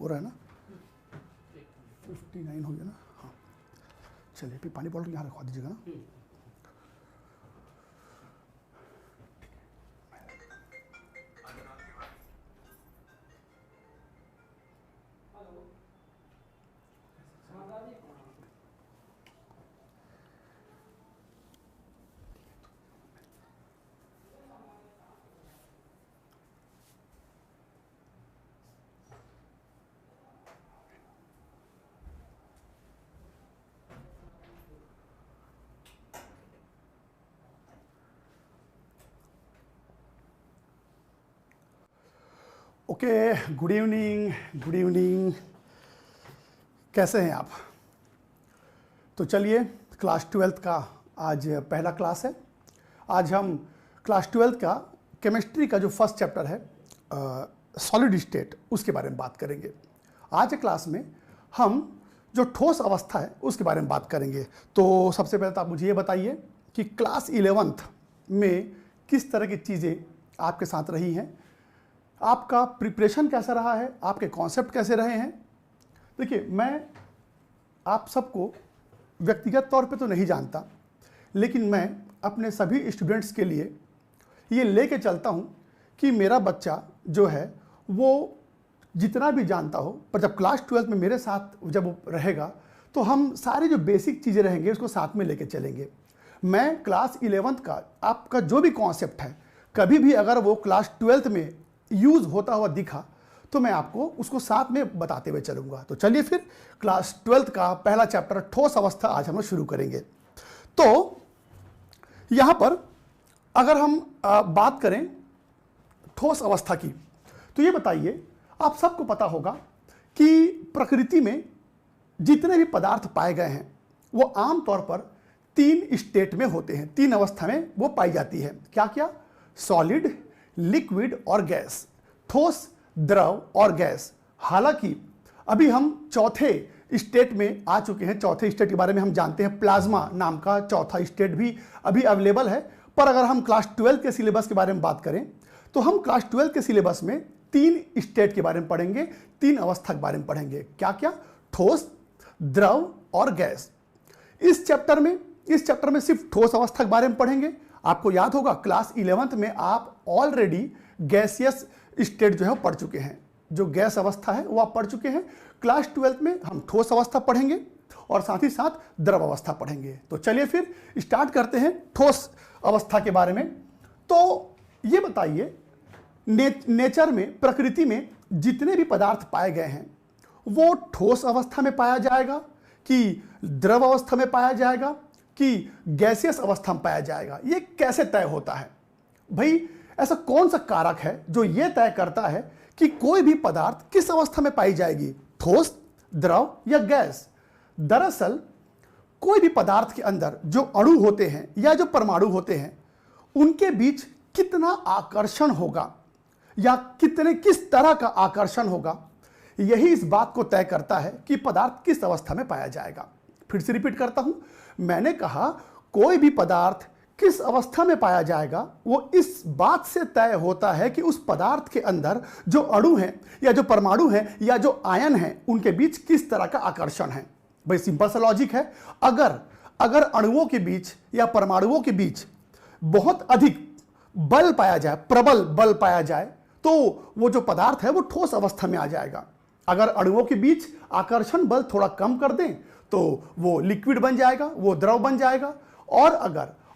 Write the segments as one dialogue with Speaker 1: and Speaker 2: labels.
Speaker 1: हो रहा है ना? 59 हो गया ना? हाँ चलिए, फिर पानी बॉटल यहाँ रखवा दीजिएगा ना। Okay, good evening, good evening. कैसे हैं आप? तो चलिए, क्लास 12th का आज पहला क्लास है। आज हम क्लास 12th का केमिस्ट्री का जो फर्स्ट चैप्टर है सॉलिड स्टेट, उसके बारे में बात करेंगे। आज के क्लास में हम जो ठोस अवस्था है उसके बारे में बात करेंगे। तो सबसे पहले तो आप मुझे ये बताइए कि क्लास 11th में किस तरह की चीज़ें आपके साथ रही हैं, आपका प्रिपरेशन कैसा रहा है, आपके कॉन्सेप्ट कैसे रहे हैं। देखिए, मैं आप सबको व्यक्तिगत तौर पे तो नहीं जानता, लेकिन मैं अपने सभी स्टूडेंट्स के लिए ये लेके चलता हूँ कि मेरा बच्चा जो है वो जितना भी जानता हो, पर जब क्लास 12th में मेरे साथ जब वो रहेगा तो हम सारी जो बेसिक चीज़ें रहेंगे उसको साथ में लेके चलेंगे। मैं क्लास 11th का आपका जो भी कॉन्सेप्ट है, कभी भी अगर वो क्लास 12th में यूज़ होता हुआ दिखा तो मैं आपको उसको साथ में बताते हुए चलूँगा। तो चलिए फिर क्लास 12th का पहला चैप्टर ठोस अवस्था आज हम लोग शुरू करेंगे। तो यहाँ पर अगर हम बात करें ठोस अवस्था की, तो ये बताइए, आप सबको पता होगा कि प्रकृति में जितने भी पदार्थ पाए गए हैं वो आमतौर पर 3 स्टेट में होते हैं, 3 अवस्था में वो पाई जाती है। क्या क्या? सॉलिड, लिक्विड और गैस, ठोस, द्रव और गैस। हालांकि अभी हम चौथे स्टेट में आ चुके हैं। चौथे स्टेट के बारे में हम जानते हैं, प्लाज्मा नाम का चौथा स्टेट भी अभी अवेलेबल है। पर अगर हम क्लास 12 के सिलेबस के बारे में बात करें तो हम क्लास 12 के सिलेबस में 3 स्टेट के बारे में पढ़ेंगे, 3 अवस्था के बारे में पढ़ेंगे। क्या क्या? ठोस, द्रव और गैस। इस चैप्टर में सिर्फ ठोस अवस्था के बारे में पढ़ेंगे। आपको याद होगा क्लास 11th में आप ऑलरेडी गैसियस स्टेट जो है पढ़ चुके हैं, जो गैस अवस्था है वो आप पढ़ चुके हैं। क्लास 12th में हम ठोस अवस्था पढ़ेंगे और साथ ही साथ द्रव अवस्था पढ़ेंगे। तो चलिए फिर स्टार्ट करते हैं ठोस अवस्था के बारे में। तो ये बताइए, नेचर में, प्रकृति में जितने भी पदार्थ पाए गए हैं वो ठोस अवस्था में पाया जाएगा कि द्रव अवस्था में पाया जाएगा कि गैसियस अवस्था में पाया जाएगा? ये कैसे तय होता है भाई? ऐसा कौन सा कारक है जो ये तय करता है कि कोई भी पदार्थ किस अवस्था में पाई जाएगी, ठोस, द्रव या गैस? दरअसल कोई भी पदार्थ के अंदर जो अणु होते हैं या जो परमाणु होते हैं उनके बीच कितना आकर्षण होगा या किस तरह का आकर्षण होगा, यही इस बात को तय करता है कि पदार्थ किस अवस्था में पाया जाएगा। फिर से रिपीट करता हूं, मैंने कहा कोई भी पदार्थ किस अवस्था में पाया जाएगा वो इस बात से तय होता है कि उस पदार्थ के अंदर जो अणु हैं या जो परमाणु हैं या जो आयन हैं उनके बीच किस तरह का आकर्षण है। भाई सिंपल सा लॉजिक है। अगर अणुओं के बीच या परमाणुओं के बीच बहुत अधिक बल पाया जाए, प्रबल बल पाया जाए, तो वो जो पदार्थ है वो ठोस अवस्था में आ जाएगा। अगर अणुओं के बीच आकर्षण बल थोड़ा कम कर दें तो वो लिक्विड बन जाएगा, वो द्रव बन जाएगा।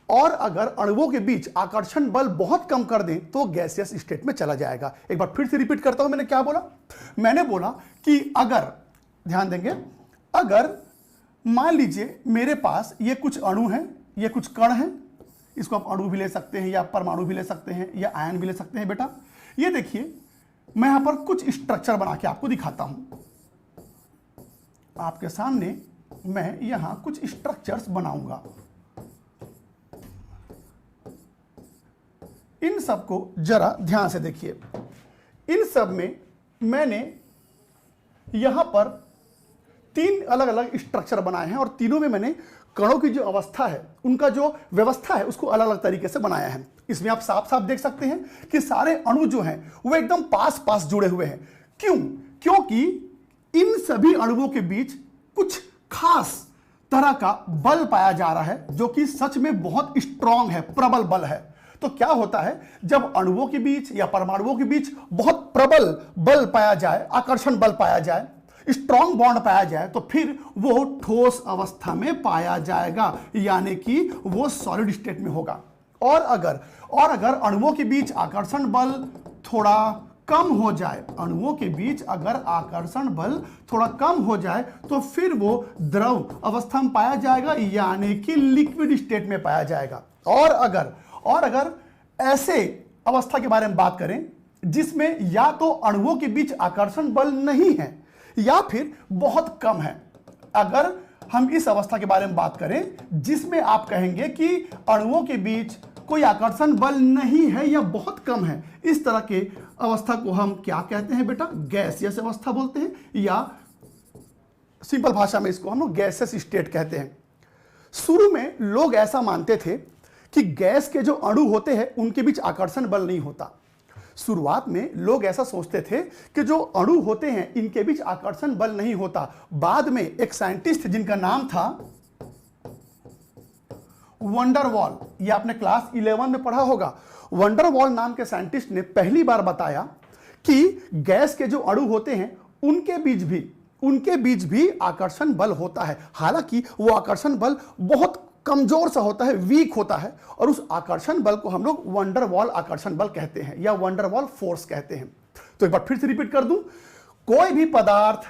Speaker 1: और अगर अणुओं के बीच आकर्षण बल बहुत कम कर दें तो गैसियस स्टेट में चला जाएगा। एक बार फिर से रिपीट करता हूं, मैंने क्या बोला? मैंने बोला कि अगर, ध्यान देंगे, अगर मान लीजिए मेरे पास ये कुछ अणु हैं, ये कुछ कण हैं, इसको आप अणु भी ले सकते हैं या परमाणु भी ले सकते हैं या आयन भी ले सकते हैं। बेटा ये देखिए, मैं यहां पर कुछ स्ट्रक्चर बना के आपको दिखाता हूं। आपके सामने मैं यहां कुछ स्ट्रक्चर्स बनाऊंगा। इन सब को जरा ध्यान से देखिए। इन सब में मैंने यहां पर 3 अलग अलग स्ट्रक्चर बनाए हैं और तीनों में मैंने कणों की जो अवस्था है, उनका जो व्यवस्था है, उसको अलग अलग तरीके से बनाया है। इसमें आप साफ साफ देख सकते हैं कि सारे अणु जो हैं वो एकदम पास पास जुड़े हुए हैं। क्यों? क्योंकि इन सभी अणुओं के बीच कुछ खास तरह का बल पाया जा रहा है जो कि सच में बहुत स्ट्रांग है, प्रबल बल है। तो क्या होता है, जब अणुओं के बीच या परमाणुओं के बीच बहुत प्रबल बल पाया जाए, आकर्षण बल पाया जाए, स्ट्रांग बॉन्ड पाया जाए, तो फिर वो ठोस अवस्था में पाया जाएगा, यानी कि वो सॉलिड स्टेट में होगा। और अगर अणुओं के बीच आकर्षण बल थोड़ा कम हो जाए, अणुओं के बीच अगर आकर्षण बल थोड़ा कम हो जाए, तो फिर वो द्रव अवस्था में पाया जाएगा, यानी कि लिक्विड स्टेट में पाया जाएगा। और अगर ऐसे अवस्था के बारे में बात करें जिसमें या तो अणुओं के बीच आकर्षण बल नहीं है या फिर बहुत कम है, अगर हम इस अवस्था के बारे में बात करें जिसमें आप कहेंगे कि अणुओं के बीच कोई आकर्षण बल नहीं है या बहुत कम है, इस तरह के अवस्था को हम क्या कहते हैं बेटा, गैसियस अवस्था बोलते हैं, या सिंपल भाषा में इसको हम लोग गैसियस स्टेट कहते हैं। शुरू में लोग ऐसा मानते थे कि गैस के जो अणु होते हैं उनके बीच आकर्षण बल नहीं होता। शुरुआत में लोग ऐसा सोचते थे कि जो अणु होते हैं इनके बीच आकर्षण बल नहीं होता। बाद में एक साइंटिस्ट जिनका नाम था वंडरवॉल, ये आपने क्लास 11 में पढ़ा होगा, वंडरवॉल नाम के साइंटिस्ट ने पहली बार बताया कि गैस के जो अणु होते हैं उनके बीच भी आकर्षण बल होता है। हालांकि वो आकर्षण बल बहुत कमजोर सा होता है, वीक होता है, और उस आकर्षण बल को हम लोग वंडरवॉल आकर्षण बल कहते हैं या वंडरवॉल फोर्स कहते हैं। तो एक बार फिर से रिपीट कर दूं, कोई भी पदार्थ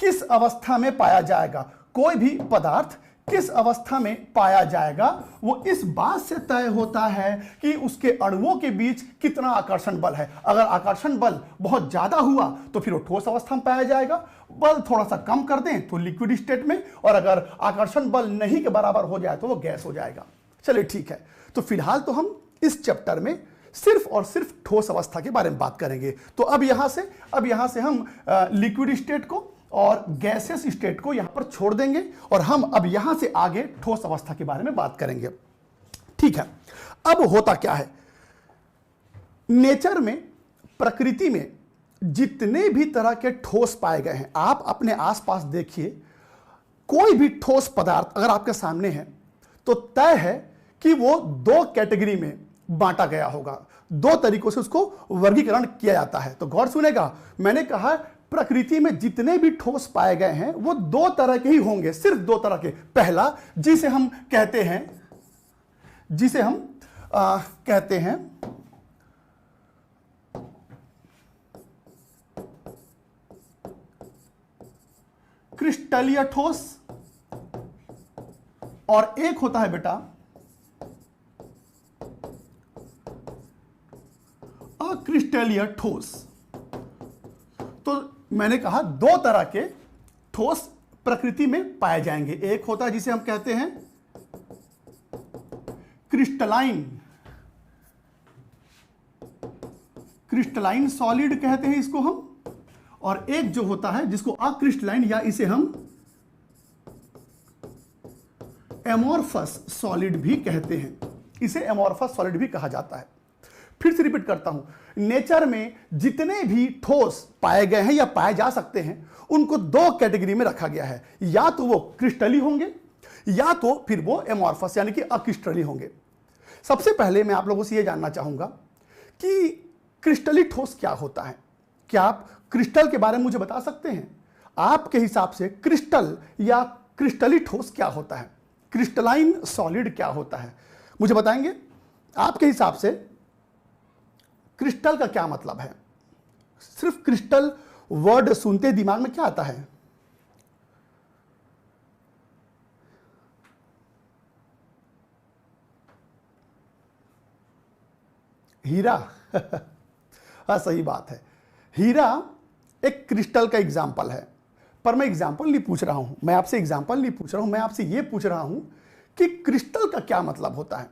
Speaker 1: किस अवस्था में पाया जाएगा, कोई भी पदार्थ किस अवस्था में पाया जाएगा, वो इस बात से तय होता है कि उसके अणुओं के बीच कितना आकर्षण बल है। अगर आकर्षण बल बहुत ज्यादा हुआ तो फिर वो ठोस अवस्था में पाया जाएगा, बल थोड़ा सा कम कर दें तो लिक्विड स्टेट में, और अगर आकर्षण बल नहीं के बराबर हो जाए तो वो गैस हो जाएगा। चलिए ठीक है, तो फिलहाल तो हम इस चैप्टर में सिर्फ और सिर्फ ठोस अवस्था के बारे में बात करेंगे। तो अब यहां से हम लिक्विड स्टेट को और गैसियस स्टेट को यहां पर छोड़ देंगे और हम अब यहां से आगे ठोस अवस्था के बारे में बात करेंगे। ठीक है, अब होता क्या है, नेचर में, प्रकृति में जितने भी तरह के ठोस पाए गए हैं, आप अपने आसपास देखिए, कोई भी ठोस पदार्थ अगर आपके सामने है तो तय है कि वो दो कैटेगरी में बांटा गया होगा, दो तरीकों से उसको वर्गीकरण किया जाता है। तो गौर सुनेगा, मैंने कहा प्रकृति में जितने भी ठोस पाए गए हैं वो दो तरह के ही होंगे, सिर्फ दो तरह के। पहला जिसे हम कहते हैं क्रिस्टलीय ठोस, और एक होता है बेटा अक्रिस्टलीय ठोस। तो मैंने कहा दो तरह के ठोस प्रकृति में पाए जाएंगे, एक होता है जिसे हम कहते हैं क्रिस्टलाइन सॉलिड कहते हैं इसको हम, और एक जो होता है जिसको अक्रिस्टलाइन या इसे हम एमोर्फस सॉलिड भी कहते हैं, इसे एमोर्फस सॉलिड भी कहा जाता है। फिर से रिपीट करता हूं, नेचर में जितने भी ठोस पाए गए हैं या पाए जा सकते हैं उनको दो कैटेगरी में रखा गया है, या तो वो क्रिस्टली होंगे या तो फिर वो एमोर्फस यानी कि अक्रिस्टली होंगे। सबसे पहले मैं आप लोगों से यह जानना चाहूंगा कि क्रिस्टली ठोस क्या होता है। क्या आप क्रिस्टल के बारे में मुझे बता सकते हैं? आपके हिसाब से क्रिस्टल या क्रिस्टली ठोस क्या होता है, क्रिस्टलाइन सॉलिड क्या होता है, मुझे बताएंगे? आपके हिसाब से क्रिस्टल का क्या मतलब है? सिर्फ क्रिस्टल वर्ड सुनते दिमाग में क्या आता है? हीरा। हाँ, सही बात है, हीरा एक क्रिस्टल का एग्जाम्पल है। पर मैं एग्जाम्पल नहीं पूछ रहा हूं, मैं आपसे एग्जाम्पल नहीं पूछ रहा हूं, मैं आपसे यह पूछ रहा हूं कि क्रिस्टल का क्या मतलब होता है।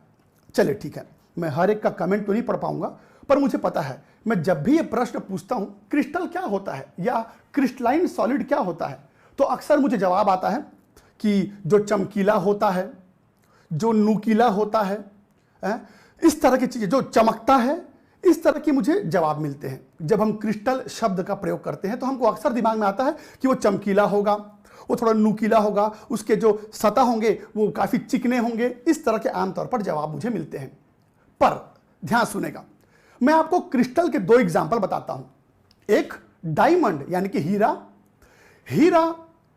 Speaker 1: चलिए ठीक है, मैं हर एक का कमेंट तो नहीं पढ़ पाऊंगा, पर मुझे पता है मैं जब भी ये प्रश्न पूछता हूं क्रिस्टल क्या होता है या क्रिस्टलाइन सॉलिड क्या होता है, तो अक्सर मुझे जवाब आता है कि जो चमकीला होता है, जो नुकीला होता है, इस तरह की चीजें, जो चमकता है, इस तरह के मुझे जवाब मिलते हैं। जब हम क्रिस्टल शब्द का प्रयोग करते हैं तो हमको अक्सर दिमाग में आता है कि वो चमकीला होगा, वो थोड़ा नुकीला होगा, उसके जो सतह होंगे वो काफ़ी चिकने होंगे। इस तरह के आमतौर पर जवाब मुझे मिलते हैं। पर ध्यान सुनेगा, मैं आपको क्रिस्टल के दो एग्जाम्पल बताता हूं। एक डायमंड यानी कि हीरा, हीरा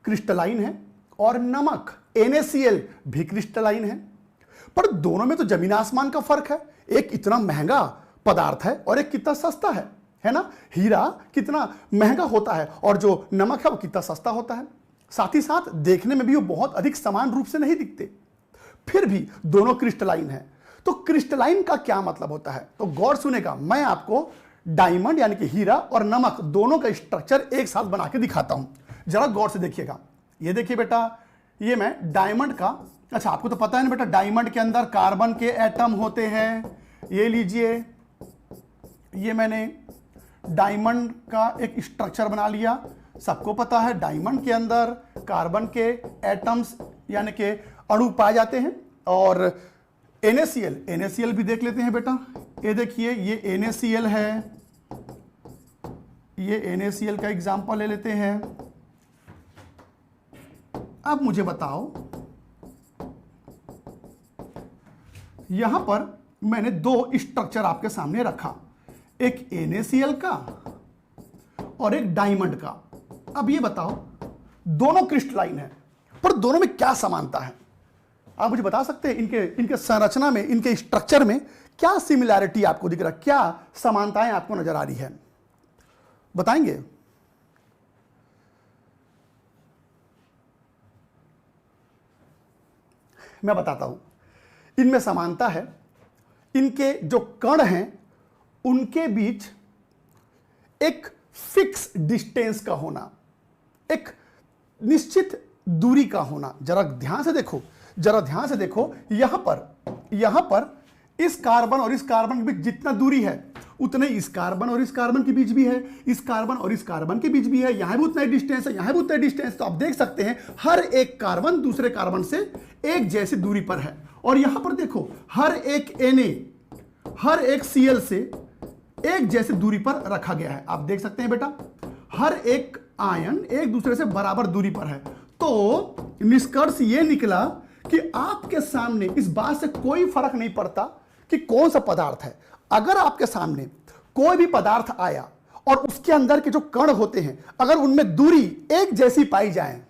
Speaker 1: क्रिस्टलाइन है और नमक NaCl भी क्रिस्टलाइन है। पर दोनों में तो जमीन आसमान का फर्क है। एक इतना महंगा पदार्थ है और एक कितना सस्ता है ना। हीरा कितना महंगा होता है और जो नमक है वो कितना सस्ता होता है। साथ ही साथ देखने में भी वो बहुत अधिक समान रूप से नहीं दिखते, फिर भी दोनों क्रिस्टलाइन है। तो क्रिस्टलाइन का क्या मतलब होता है, तो गौर सुनेगा, मैं आपको डायमंड यानी कि हीरा और नमक दोनों का स्ट्रक्चर एक साथ बना के दिखाता हूं। जरा गौर से देखिएगा। ये देखिए बेटा, ये मैं डायमंड का, अच्छा आपको तो पता है ना बेटा, डायमंड के अंदर कार्बन के एटम होते हैं। ये लीजिए, ये मैंने डायमंड का एक स्ट्रक्चर बना लिया। सबको पता है डायमंड के अंदर कार्बन के एटम्स यानी कि अणु पाए जाते हैं। और NaCl भी देख लेते हैं बेटा। ये देखिए, ये NaCl है, ये NaCl का एग्जांपल ले लेते हैं। अब मुझे बताओ, यहां पर मैंने दो स्ट्रक्चर आपके सामने रखा, एक NaCl का और एक डायमंड का। अब ये बताओ, दोनों क्रिस्टलाइन है, पर दोनों में क्या समानता है? आप मुझे बता सकते हैं इनके संरचना में, इनके स्ट्रक्चर में क्या सिमिलैरिटी आपको दिख रहा है, क्या समानताएं आपको नजर आ रही है? बताएंगे? मैं बताता हूं। इनमें समानता है, इनके जो कण हैं उनके बीच एक फिक्स डिस्टेंस का होना, एक निश्चित दूरी का होना। जरा ध्यान से देखो, जरा ध्यान से देखो, यहां पर इस कार्बन और इस कार्बन के बीच जितना दूरी है उतने इस कार्बन और इस कार्बन के बीच भी है, इस कार्बन और इस कार्बन के बीच भी है, यहां भी उतना ही डिस्टेंस है, यहां भी उतना ही डिस्टेंस। तो आप देख सकते हैं हर एक कार्बन दूसरे कार्बन से एक जैसी दूरी पर है। और यहां पर देखो, हर एक Na, हर एक Cl से एक जैसी दूरी पर रखा गया है। आप देख सकते हैं बेटा, हर एक आयन एक दूसरे से बराबर दूरी पर है। तो निष्कर्ष ये निकला कि आपके सामने इस बात से कोई फर्क नहीं पड़ता कि कौन सा पदार्थ है। अगर आपके सामने कोई भी पदार्थ आया और उसके अंदर के जो कण होते हैं, अगर उनमें दूरी एक जैसी पाई जाए,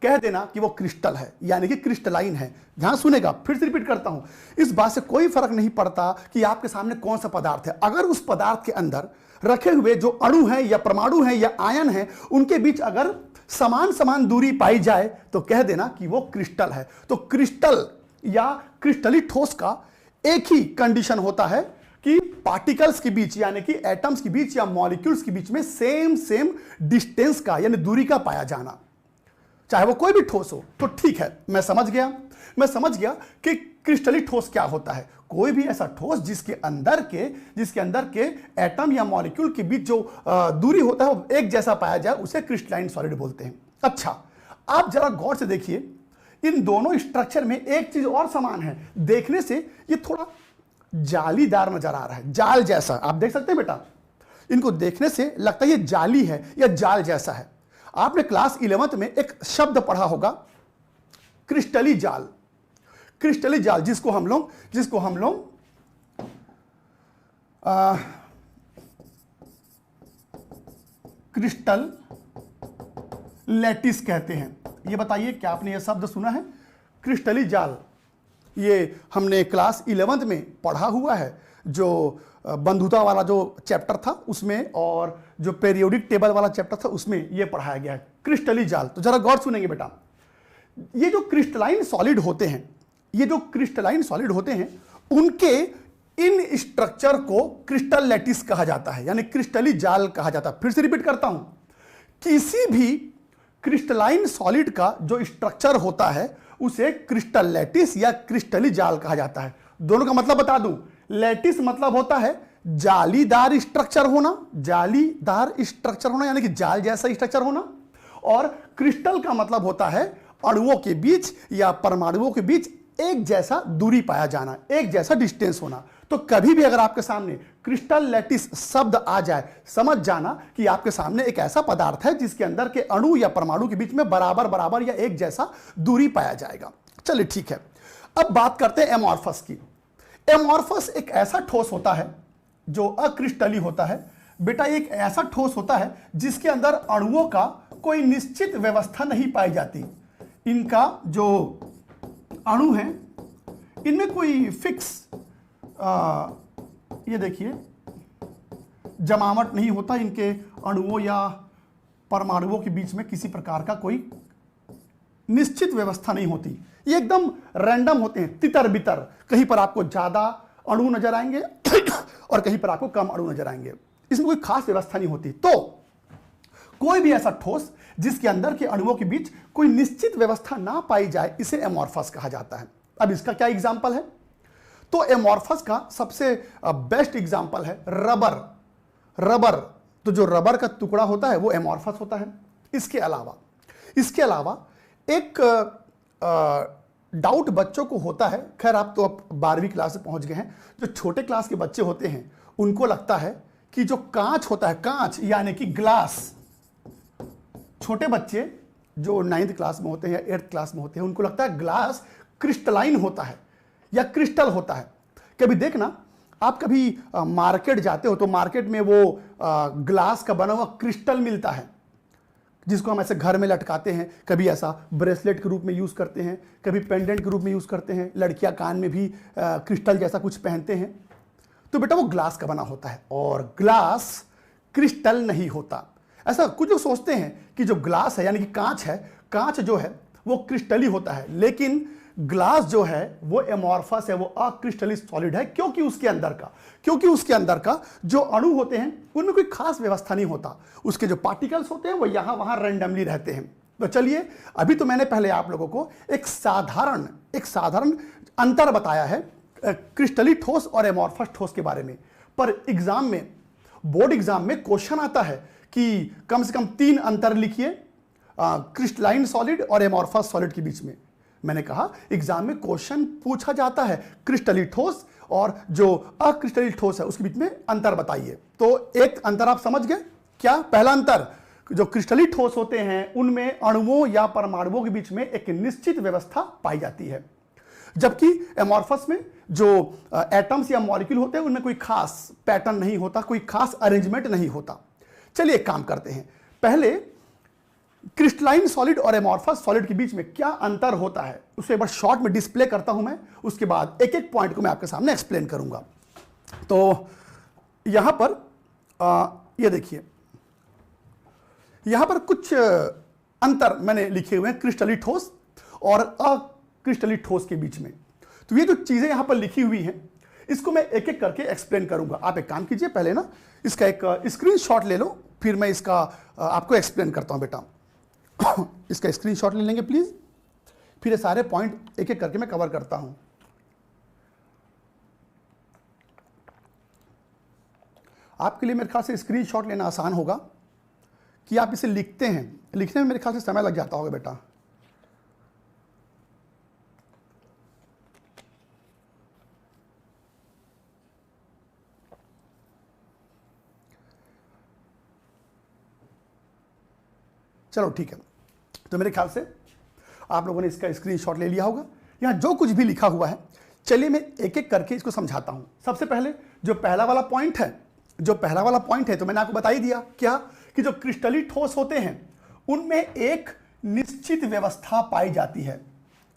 Speaker 1: कह देना कि वो क्रिस्टल है, यानी कि क्रिस्टलाइन है। ध्यान सुनेगा, फिर से रिपीट करता हूं, इस बात से कोई फर्क नहीं पड़ता कि आपके सामने कौन सा पदार्थ है। अगर उस पदार्थ के अंदर रखे हुए जो अणु हैं या परमाणु हैं या आयन हैं, उनके बीच अगर समान समान दूरी पाई जाए तो कह देना कि वो क्रिस्टल है। तो क्रिस्टल या क्रिस्टली ठोस का एक ही कंडीशन होता है कि पार्टिकल्स के बीच यानी कि एटम्स के बीच या मॉलिक्यूल्स के बीच में सेम डिस्टेंस का यानी दूरी का पाया जाना, चाहे वो कोई भी ठोस हो। तो ठीक है, मैं समझ गया कि क्रिस्टली ठोस क्या होता है। कोई भी ऐसा ठोस जिसके अंदर के एटम या मॉलिक्यूल के बीच जो दूरी होता है वो एक जैसा पाया जाए, उसे क्रिस्टलाइन सॉलिड बोलते हैं। अच्छा, आप जरा गौर से देखिए, इन दोनों स्ट्रक्चर में एक चीज और समान है। देखने से ये थोड़ा जालीदार नजर आ रहा है, जाल जैसा। आप देख सकते हैं बेटा, इनको देखने से लगता है ये जाली है या जाल जैसा है। आपने क्लास 11th में एक शब्द पढ़ा होगा, क्रिस्टली जाल। क्रिस्टली जाल जिसको हम लोग क्रिस्टल लैटिस कहते हैं। ये बताइए, क्या आपने ये शब्द सुना है, क्रिस्टली जाल? ये हमने क्लास 11th में पढ़ा हुआ है, जो बंधुता वाला जो चैप्टर था उसमें, और जो पेरियोडिक टेबल वाला चैप्टर था उसमें ये पढ़ाया गया है, क्रिस्टली जाल। तो जरा गौर सुनेंगे बेटा, ये जो क्रिस्टलाइन सॉलिड होते हैं, उनके इन स्ट्रक्चर को क्रिस्टल लैटिस कहा जाता है, यानी क्रिस्टली जाल कहा जाता है। फिर से रिपीट करता हूं, किसी भी क्रिस्टलाइन सॉलिड का जो स्ट्रक्चर होता है उसे क्रिस्टल लैटिस या क्रिस्टली जाल कहा जाता है। दोनों का मतलब बता दूं, लैटिस मतलब होता है जालीदार स्ट्रक्चर होना, यानी कि जाल जैसा स्ट्रक्चर होना, और क्रिस्टल का मतलब होता है अणुओं के बीच या परमाणुओं के बीच एक जैसा दूरी पाया जाना, एक जैसा डिस्टेंस होना। तो कभी भी अगर आपके सामने क्रिस्टल लैटिस शब्द आ जाए, समझ जाना कि आपके सामने एक ऐसा पदार्थ है जिसके अंदर के अणु या परमाणु के बीच में बराबर बराबर या एक जैसा दूरी पाया जाएगा। चलिए ठीक है, अब बात करते हैं एमॉर्फस की। एमॉर्फस एक ऐसा ठोस होता है जो अक्रिस्टलीय होता है। बेटा एक ऐसा ठोस होता है जिसके अंदर अणुओं का कोई निश्चित व्यवस्था नहीं पाई जाती। इनका जो अणु है इनमें कोई फिक्स ये देखिए जमावट नहीं होता। इनके अणुओं या परमाणुओं के बीच में किसी प्रकार का कोई निश्चित व्यवस्था नहीं होती। ये एकदम रैंडम होते हैं, तितर बितर। कहीं पर आपको ज्यादा अणु नजर आएंगे और कहीं पर आपको कम अणु नजर आएंगे। इसमें कोई खास व्यवस्था नहीं होती। तो कोई भी ऐसा ठोस जिसके अंदर के अणुओं के बीच कोई निश्चित व्यवस्था ना पाई जाए, इसे एमॉर्फस कहा जाता है। अब इसका क्या एग्जाम्पल है? तो एमॉर्फस का सबसे बेस्ट एग्जाम्पल है रबर। रबर, तो जो रबर का टुकड़ा होता है वो एमॉर्फस होता है। इसके अलावा एक डाउट बच्चों को होता है, खैर आप तो अब 12वीं क्लास से पहुंच गए हैं। जो छोटे क्लास के बच्चे होते हैं उनको लगता है कि जो कांच होता है, कांच यानी कि ग्लास, छोटे बच्चे जो 9th क्लास में होते हैं या 8th क्लास में होते हैं उनको लगता है ग्लास क्रिस्टलाइन होता है या क्रिस्टल होता है। कभी देखना, आप कभी मार्केट जाते हो तो मार्केट में वो ग्लास का बना हुआ क्रिस्टल मिलता है जिसको हम ऐसे घर में लटकाते हैं। कभी ऐसा ब्रेसलेट के रूप में यूज करते हैं, कभी पेंडेंट के रूप में यूज करते हैं। लड़कियां कान में भी क्रिस्टल जैसा कुछ पहनते हैं। तो बेटा वो ग्लास का बना होता है और ग्लास क्रिस्टल नहीं होता। ऐसा कुछ लोग सोचते हैं कि जो ग्लास है यानी कि कांच है, कांच जो है वो क्रिस्टली होता है, लेकिन ग्लास जो है वो एमॉर्फस है, वो अक्रिस्टलीय सॉलिड है। क्योंकि उसके अंदर का जो अणु होते हैं उनमें कोई खास व्यवस्था नहीं होता। उसके जो पार्टिकल्स होते हैं वो यहां वहां रैंडमली रहते हैं। तो चलिए, अभी तो मैंने पहले आप लोगों को एक साधारण अंतर बताया है क्रिस्टली ठोस और एमॉर्फस ठोस के बारे में। पर एग्जाम में, बोर्ड एग्जाम में क्वेश्चन आता है कि कम से कम 3 अंतर लिखिए क्रिस्टलाइन सॉलिड और एमॉर्फस सॉलिड के बीच में। मैंने कहा एग्जाम में क्वेश्चन पूछा जाता है क्रिस्टली ठोस और जो अक्रिस्टली ठोस है उसके बीच में अंतर बताइए। तो एक अंतर आप समझ गए क्या? पहला अंतर, जो क्रिस्टली ठोस होते हैं उनमें अणुओं या परमाणुओं के बीच में एक निश्चित व्यवस्था पाई जाती है, जबकि एमॉर्फस में जो एटम्स या मॉलिक्यूल होते हैं उनमें कोई खास पैटर्न नहीं होता, कोई खास अरेंजमेंट नहीं होता। चलिए एक काम करते हैं, पहले क्रिस्टलाइन सॉलिड और एमॉर्फस सॉलिड के बीच में क्या अंतर होता है उसे एक बार शॉर्ट में डिस्प्ले करता हूं मैं। उसके बाद एक एक पॉइंट को मैं आपके सामने एक्सप्लेन करूंगा। तो यहां पर ये देखिए, यहां पर कुछ अंतर मैंने लिखे हुए हैं क्रिस्टली ठोस और अक्रिस्टली ठोस के बीच में। तो ये जो चीजें यहां पर लिखी हुई हैं इसको मैं एक एक करके एक्सप्लेन करूंगा। आप एक काम कीजिए, पहले ना इसका एक स्क्रीनशॉट ले लो, फिर मैं इसका आपको एक्सप्लेन करता हूं। बेटा इसका स्क्रीनशॉट ले लेंगे प्लीज, फिर ये सारे पॉइंट एक एक करके मैं कवर करता हूं। आपके लिए मेरे ख्याल से स्क्रीनशॉट लेना आसान होगा कि आप इसे लिखते हैं। लिखने में मेरे ख्याल से समय लग जाता होगा बेटा। चलो ठीक है, तो मेरे ख्याल से आप लोगों ने इसका स्क्रीनशॉट ले लिया होगा। यहां जो कुछ भी लिखा हुआ है, चलिए मैं एक एक करके इसको समझाता हूं। सबसे पहले जो पहला वाला पॉइंट है, तो मैंने आपको बता ही दिया क्या कि जो क्रिस्टली ठोस होते हैं उनमें एक निश्चित व्यवस्था पाई जाती है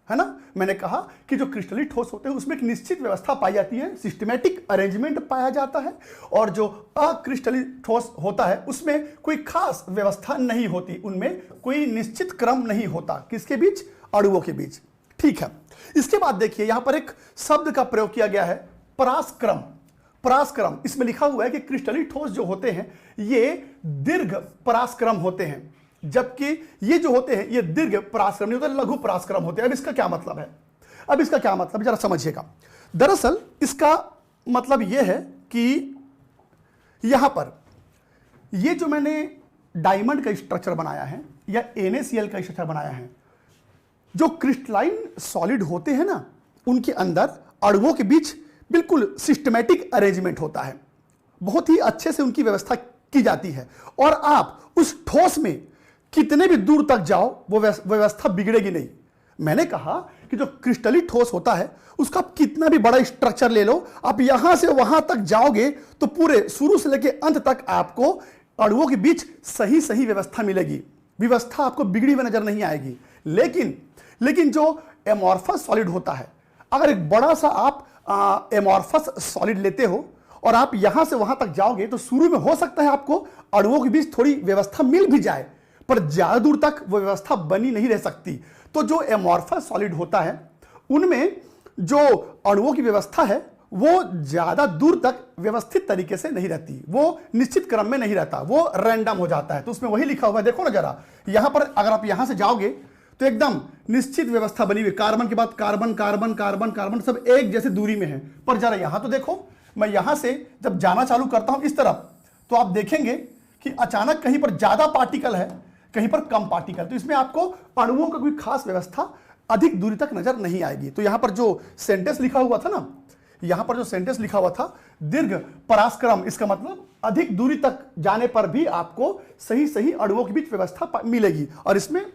Speaker 1: ना। मैंने कहा कि जो क्रिस्टली ठोस होते हैं उसमें एक निश्चित व्यवस्था पाई जाती है, सिस्टमैटिक अरेंजमेंट पाया जाता है। और जो अक्रिस्टली ठोस होता है उसमें कोई खास व्यवस्था नहीं होती, उनमें कोई निश्चित क्रम नहीं होता। किसके बीच? अणुओं के बीच। ठीक है, इसके बाद देखिए यहां पर एक शब्द का प्रयोग किया गया है, परासक्रम। परासक्रम, इसमें लिखा हुआ है कि क्रिस्टली ठोस जो होते हैं ये दीर्घ परासक्रम होते हैं, जबकि ये जो होते हैं ये दीर्घ परासक्रम नहीं होते, लघु परासक्रम होते हैं। अब इसका क्या मतलब है? जरा समझिएगा। दरअसल इसका मतलब यह है कि यहां पर ये जो मैंने डायमंड का स्ट्रक्चर बनाया है या NaCl का स्ट्रक्चर बनाया है, जो क्रिस्टलाइन सॉलिड होते हैं ना उनके अंदर अणुओं के बीच बिल्कुल सिस्टमैटिक अरेंजमेंट होता है, बहुत ही अच्छे से उनकी व्यवस्था की जाती है, और आप उस ठोस में कितने भी दूर तक जाओ वो व्यवस्था बिगड़ेगी नहीं। मैंने कहा कि जो क्रिस्टलीय ठोस होता है उसका आप कितना भी बड़ा स्ट्रक्चर ले लो, आप यहां से वहां तक जाओगे तो पूरे शुरू से लेकर अंत तक आपको अणुओं के बीच सही सही व्यवस्था मिलेगी, व्यवस्था आपको बिगड़ी हुई नजर नहीं आएगी। लेकिन जो एमॉर्फस सॉलिड होता है, अगर एक बड़ा सा आप एमॉर्फस सॉलिड लेते हो और आप यहां से वहां तक जाओगे तो शुरू में हो सकता है आपको अणुओं के बीच थोड़ी व्यवस्था मिल भी जाए, पर ज्यादा दूर तक वो व्यवस्था बनी नहीं रह सकती। तो जो एमॉर्फस सॉलिड होता है उनमें जो अणुओं की व्यवस्था है वो ज्यादा दूर तक व्यवस्थित तरीके से नहीं रहती, वो निश्चित क्रम में नहीं रहता, वो रैंडम हो जाता है। तो उसमें वही लिखा हुआ है, देखो ना जरा, यहां पर अगर आप यहां से जाओगे तो एकदम निश्चित व्यवस्था बनी हुई, कार्बन के बाद कार्बन कार्बन कार्बन कार्बन सब एक जैसे दूरी में है। पर जरा यहां तो देखो, मैं यहां से जब जाना चालू करता हूं इस तरफ, तो आप देखेंगे कि अचानक कहीं पर ज्यादा पार्टिकल है, कहीं पर कम पार्टिकल, तो इसमें आपको अणुओं का कोई खास व्यवस्था अधिक दूरी तक नजर नहीं आएगी। तो यहां पर जो सेंटेंस लिखा हुआ था ना, यहां पर जो सेंटेंस लिखा हुआ था दीर्घ परासक्रम, इसका मतलब अधिक दूरी तक जाने पर भी आपको सही सही अणुओं के बीच व्यवस्था मिलेगी, और इसमें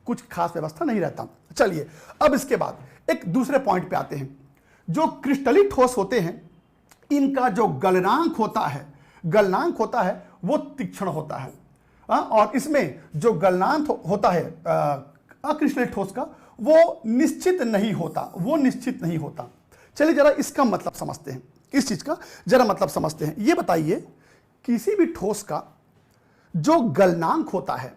Speaker 1: कुछ खास व्यवस्था नहीं रहता। चलिए अब इसके बाद एक दूसरे पॉइंट पे आते हैं। जो क्रिस्टलीय ठोस होते हैं इनका जो गलनांक होता है वो तीक्ष्ण होता है, और इसमें जो गलनांक होता है अक्रिस्टलीय ठोस का वो निश्चित नहीं होता। चलिए जरा इसका मतलब समझते हैं, इस चीज का जरा मतलब समझते हैं। ये बताइए किसी भी ठोस का जो गलनांक होता है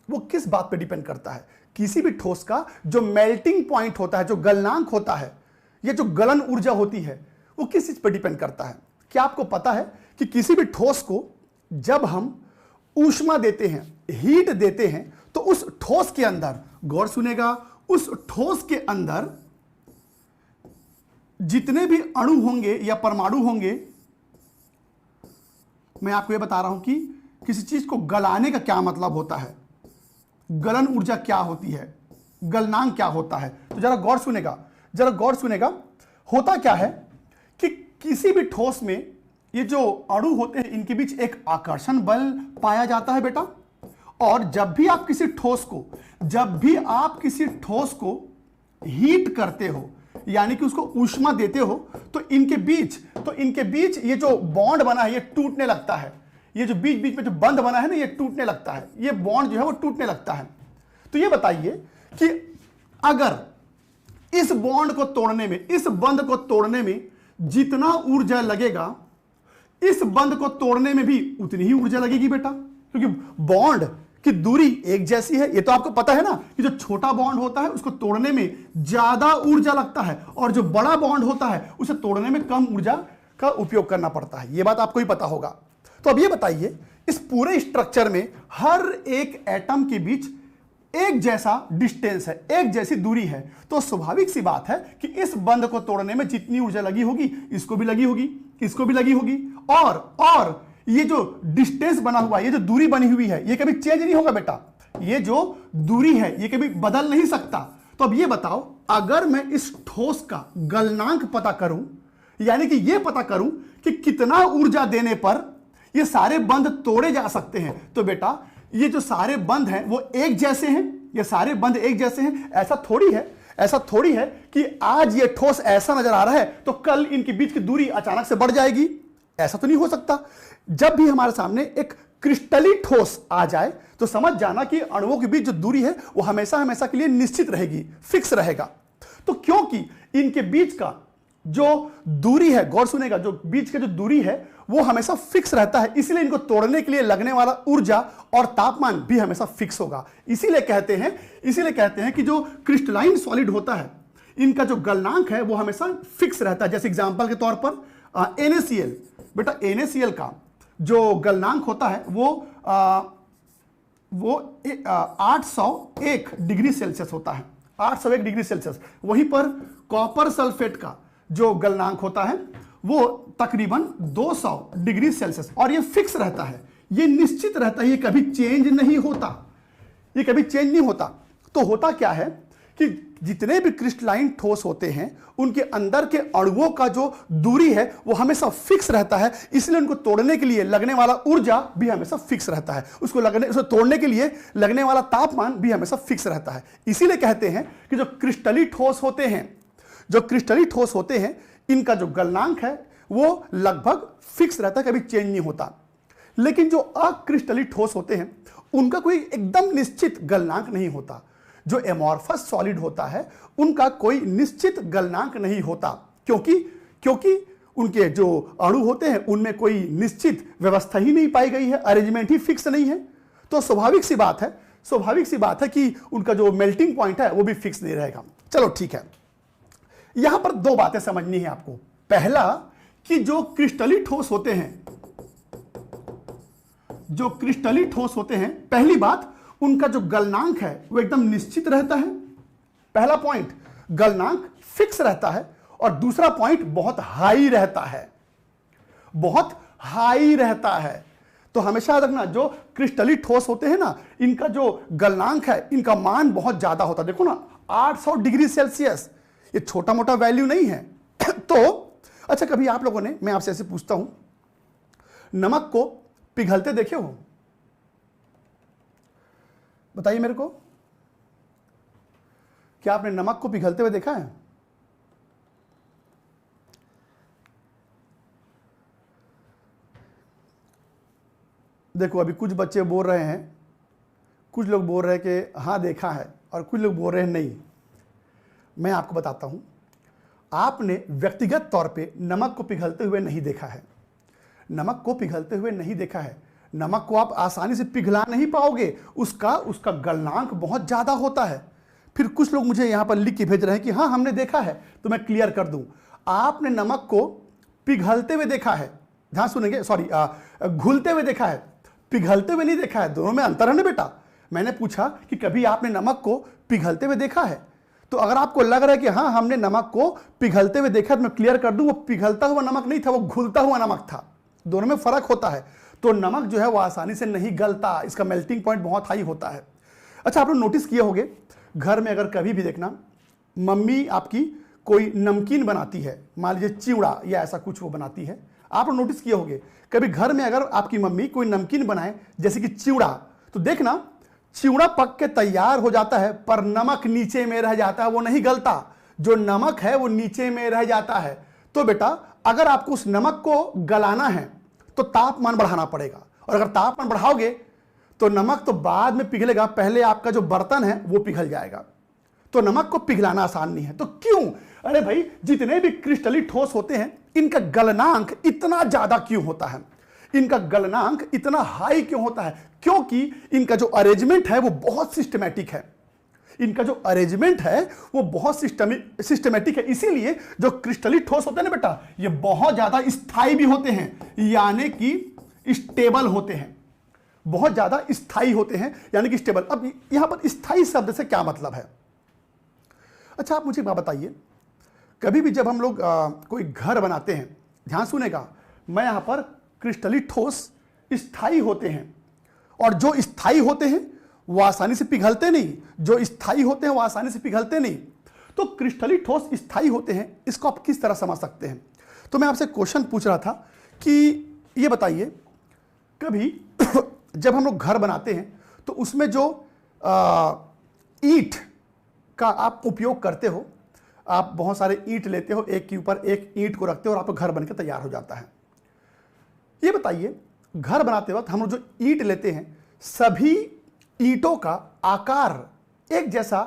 Speaker 1: वो किस बात पे डिपेंड करता है? किसी भी ठोस का जो मेल्टिंग पॉइंट होता है, जो गलनांक होता है, ये जो गलन ऊर्जा होती है वो किस चीज पे डिपेंड करता है? क्या आपको पता है कि किसी भी ठोस को जब हम ऊष्मा देते हैं, हीट देते हैं, तो उस ठोस के अंदर, गौर सुनेगा, उस ठोस के अंदर जितने भी अणु होंगे या परमाणु होंगे, मैं आपको यह बता रहा हूं कि किसी चीज को गलाने का क्या मतलब होता है, गलन ऊर्जा क्या होती है, गलनांक क्या होता है। तो जरा गौर सुनेगा, होता क्या है कि किसी भी ठोस में ये जो अणु होते हैं इनके बीच एक आकर्षण बल पाया जाता है बेटा, और जब भी आप किसी ठोस को हीट करते हो, यानी कि उसको ऊष्मा देते हो, तो इनके बीच ये जो बॉन्ड बना है ये टूटने लगता है, ये जो बीच बीच में जो बंध बना है ना ये टूटने लगता है, ये बॉन्ड जो है वो टूटने लगता है। तो ये बताइए कि अगर इस बॉन्ड को तोड़ने में, इस बंध को तोड़ने में जितना ऊर्जा लगेगा, इस बंध को तोड़ने में भी उतनी ही ऊर्जा लगेगी बेटा, क्योंकि बॉन्ड की दूरी एक जैसी है। ये तो आपको पता है ना कि जो छोटा बॉन्ड होता है उसको तोड़ने में ज्यादा ऊर्जा लगता है, और जो बड़ा बॉन्ड होता है उसे तोड़ने में कम ऊर्जा का उपयोग करना पड़ता है। ये बात आपको ही पता होगा। तो अब ये बताइए, इस पूरे स्ट्रक्चर में हर एक एटम के बीच एक जैसा डिस्टेंस है, एक जैसी दूरी है, तो स्वाभाविक सी बात है कि इस बंध को तोड़ने में जितनी ऊर्जा लगी होगी इसको भी लगी होगी, इसको भी लगी होगी, और ये जो डिस्टेंस बना हुआ, ये जो दूरी बनी हुई है, ये कभी चेंज नहीं होगा बेटा, ये जो दूरी है ये कभी बदल नहीं सकता। तो अब ये बताओ, अगर मैं इस ठोस का गलनांक पता करूं, यानी कि ये पता करूं कि कितना ऊर्जा देने पर ये सारे बंध तोड़े जा सकते हैं, तो बेटा ये जो सारे बंध हैं वो एक जैसे हैं, ये सारे बंध एक जैसे हैं। ऐसा थोड़ी है कि आज ये ठोस ऐसा नजर आ रहा है तो कल इनके बीच की दूरी अचानक से बढ़ जाएगी, ऐसा तो नहीं हो सकता। जब भी हमारे सामने एक क्रिस्टलीय ठोस आ जाए तो समझ जाना कि अणुओं के बीच जो दूरी है वो हमेशा हमेशा के लिए निश्चित रहेगी, फिक्स रहेगा। तो क्योंकि इनके बीच का जो दूरी है, गौर सुनेगा, जो बीच का जो दूरी है वो हमेशा फिक्स रहता है, इसलिए इनको तोड़ने के लिए लगने वाला ऊर्जा और तापमान भी हमेशा फिक्स होगा। इसीलिए कहते हैं कि जो क्रिस्टलाइन सॉलिड होता है इनका जो गलनांक है वो हमेशा फिक्स रहता है। जैसे एग्जांपल के तौर पर NaCl, बेटा NaCl का जो गलनांक होता है वो 801 डिग्री सेल्सियस होता है, 801 डिग्री सेल्सियस। वहीं पर कॉपर सल्फेट का जो गलनांक होता है वो तकरीबन 200 डिग्री सेल्सियस, और ये फिक्स रहता है, ये निश्चित रहता है, ये कभी चेंज नहीं होता। तो होता क्या है कि जितने भी क्रिस्टलाइन ठोस होते हैं उनके अंदर के अणुओं का जो दूरी है वो हमेशा फिक्स रहता है, इसलिए उनको तोड़ने के लिए लगने वाला ऊर्जा भी हमेशा फिक्स रहता है, उसको तोड़ने के लिए लगने वाला तापमान भी हमेशा फिक्स रहता है। इसीलिए कहते हैं कि जो क्रिस्टली ठोस होते हैं इनका जो गलनांक है वो लगभग फिक्स रहता है, कभी चेंज नहीं होता। लेकिन जो अक्रिस्टली ठोस होते हैं उनका कोई एकदम निश्चित गलनांक नहीं होता। जो एमॉर्फस सॉलिड होता है उनका कोई निश्चित गलनांक नहीं होता, क्योंकि उनके जो अणु होते हैं उनमें कोई निश्चित व्यवस्था ही नहीं पाई गई है, अरेंजमेंट ही फिक्स नहीं है। तो स्वाभाविक सी बात है कि उनका जो मेल्टिंग पॉइंट है वो भी फिक्स नहीं रहेगा। चलो ठीक है, यहां पर दो बातें समझनी है आपको। पहला कि जो क्रिस्टली ठोस होते हैं, पहली बात उनका जो गलनांक है वो एकदम निश्चित रहता है। पहला पॉइंट, गलनांक फिक्स रहता है। और दूसरा पॉइंट, बहुत हाई रहता है। तो हमेशा याद रखना, जो क्रिस्टली ठोस होते हैं ना, इनका जो गलनांक है इनका मान बहुत ज्यादा होता है। देखो ना 800 डिग्री सेल्सियस, ये छोटा मोटा वैल्यू नहीं है। तो अच्छा, कभी आप लोगों ने, मैं आपसे ऐसे पूछता हूं, नमक को पिघलते देखे हो? बताइए मेरे को, क्या आपने नमक को पिघलते हुए देखा है? देखो अभी कुछ बच्चे बोल रहे हैं, कुछ लोग बोल रहे हैं कि हाँ देखा है, और कुछ लोग बोल रहे हैं नहीं। मैं आपको बताता हूं, आपने व्यक्तिगत तौर पे नमक को पिघलते हुए नहीं देखा है। नमक को आप आसानी से पिघला नहीं पाओगे, उसका गलनांक बहुत ज्यादा होता है। फिर कुछ लोग मुझे यहां पर लिख के भेज रहे हैं कि हाँ हमने देखा है, तो मैं क्लियर कर दूं, आपने नमक को पिघलते हुए देखा है, ध्यान सुनेंगे, सॉरी, घुलते हुए देखा है, पिघलते हुए नहीं देखा है। दोनों में अंतर है ना बेटा। मैंने पूछा कि कभी आपने नमक को पिघलते हुए देखा है? तो अगर आपको लग रहा है कि हाँ हमने नमक को पिघलते हुए देखा, तो मैं क्लियर कर दूं, वो पिघलता हुआ नमक नहीं था, वो घुलता हुआ नमक था। दोनों में फर्क होता है। तो नमक जो है वो आसानी से नहीं गलता, इसका मेल्टिंग पॉइंट बहुत हाई होता है। अच्छा, आप लोग नोटिस किए होंगे, घर में अगर कभी भी देखना, मम्मी आपकी कोई नमकीन बनाती है, मान लीजिए चिवड़ा या ऐसा कुछ वो बनाती है, आप लोग नोटिस किए होंगे, कभी घर में अगर आपकी मम्मी कोई नमकीन बनाए जैसे कि चिवड़ा, तो देखना चिवड़ा पक के तैयार हो जाता है, पर नमक नीचे में रह जाता है, वो नहीं गलता। जो नमक है वो नीचे में रह जाता है। तो बेटा अगर आपको उस नमक को गलाना है तो तापमान बढ़ाना पड़ेगा, और अगर तापमान बढ़ाओगे तो नमक तो बाद में पिघलेगा, पहले आपका जो बर्तन है वो पिघल जाएगा। तो नमक को पिघलाना आसान नहीं है। तो क्यों? अरे भाई, जितने भी क्रिस्टली ठोस होते हैं इनका गलनांक इतना ज्यादा क्यों होता है? इनका गलनांक इतना हाई क्यों होता है? क्योंकि इनका जो अरेंजमेंट है वो बहुत सिस्टमैटिक है। इसीलिए जो क्रिस्टली ठोस होते हैं ना बेटा, ये बहुत ज्यादा स्थायी भी होते हैं, यानी कि स्टेबल होते हैं, बहुत ज्यादा स्थायी होते हैं, यानी कि स्टेबल। अब यहां पर स्थायी शब्द से क्या मतलब है? अच्छा, आप मुझे बात बताइए, कभी भी जब हम लोग कोई घर बनाते हैं, ध्यान सुनेगा, मैं यहां पर क्रिस्टली ठोस स्थायी होते हैं, और जो स्थायी होते हैं वो आसानी से पिघलते नहीं। तो क्रिस्टली ठोस स्थायी होते हैं, इसको आप किस तरह समझ सकते हैं? तो मैं आपसे क्वेश्चन पूछ रहा था कि ये बताइए, कभी जब हम लोग घर बनाते हैं तो उसमें जो ईंट का आप उपयोग करते हो, आप बहुत सारे ईंट लेते हो, एक के ऊपर एक ईंट को रखते हो और आपका घर बनकर तैयार हो जाता है। ये बताइए, घर बनाते वक्त हम लोग जो ईंट लेते हैं, सभी ईंटों का आकार एक जैसा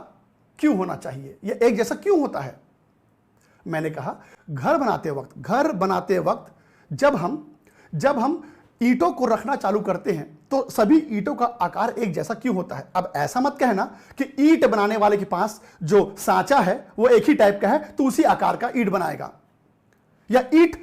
Speaker 1: क्यों होना चाहिए, या एक जैसा क्यों होता है? मैंने कहा घर बनाते वक्त जब हम ईंटों को रखना चालू करते हैं तो सभी ईंटों का आकार एक जैसा क्यों होता है? अब ऐसा मत कहना कि ईंट बनाने वाले के पास जो सांचा है वो एक ही टाइप का है तो उसी आकार का ईंट बनाएगा, या ईंट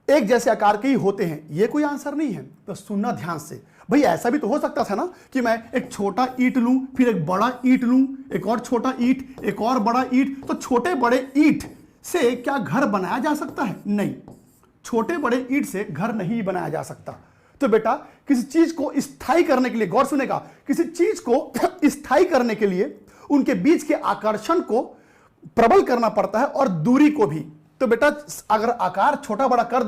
Speaker 1: एक जैसे आकार के ही होते हैं, ये कोई आंसर नहीं है। तो सुनना ध्यान से, भाई ऐसा भी तो हो सकता था ना कि मैं एक छोटा ईंट लूं, फिर एक बड़ा ईंट लूं, एक और छोटा ईंट, एक और बड़ा ईंट। तो छोटे बड़े ईंट से क्या घर बनाया जा सकता है? नहीं, छोटे बड़े ईंट से घर नहीं बनाया जा सकता। तो बेटा किसी चीज को स्थायी करने के लिए, गौर सुनेगा, किसी चीज को स्थायी करने के लिए उनके बीच के आकर्षण को प्रबल करना पड़ता है और दूरी को भी। तो बेटा अगर आकार छोटा बड़ा कर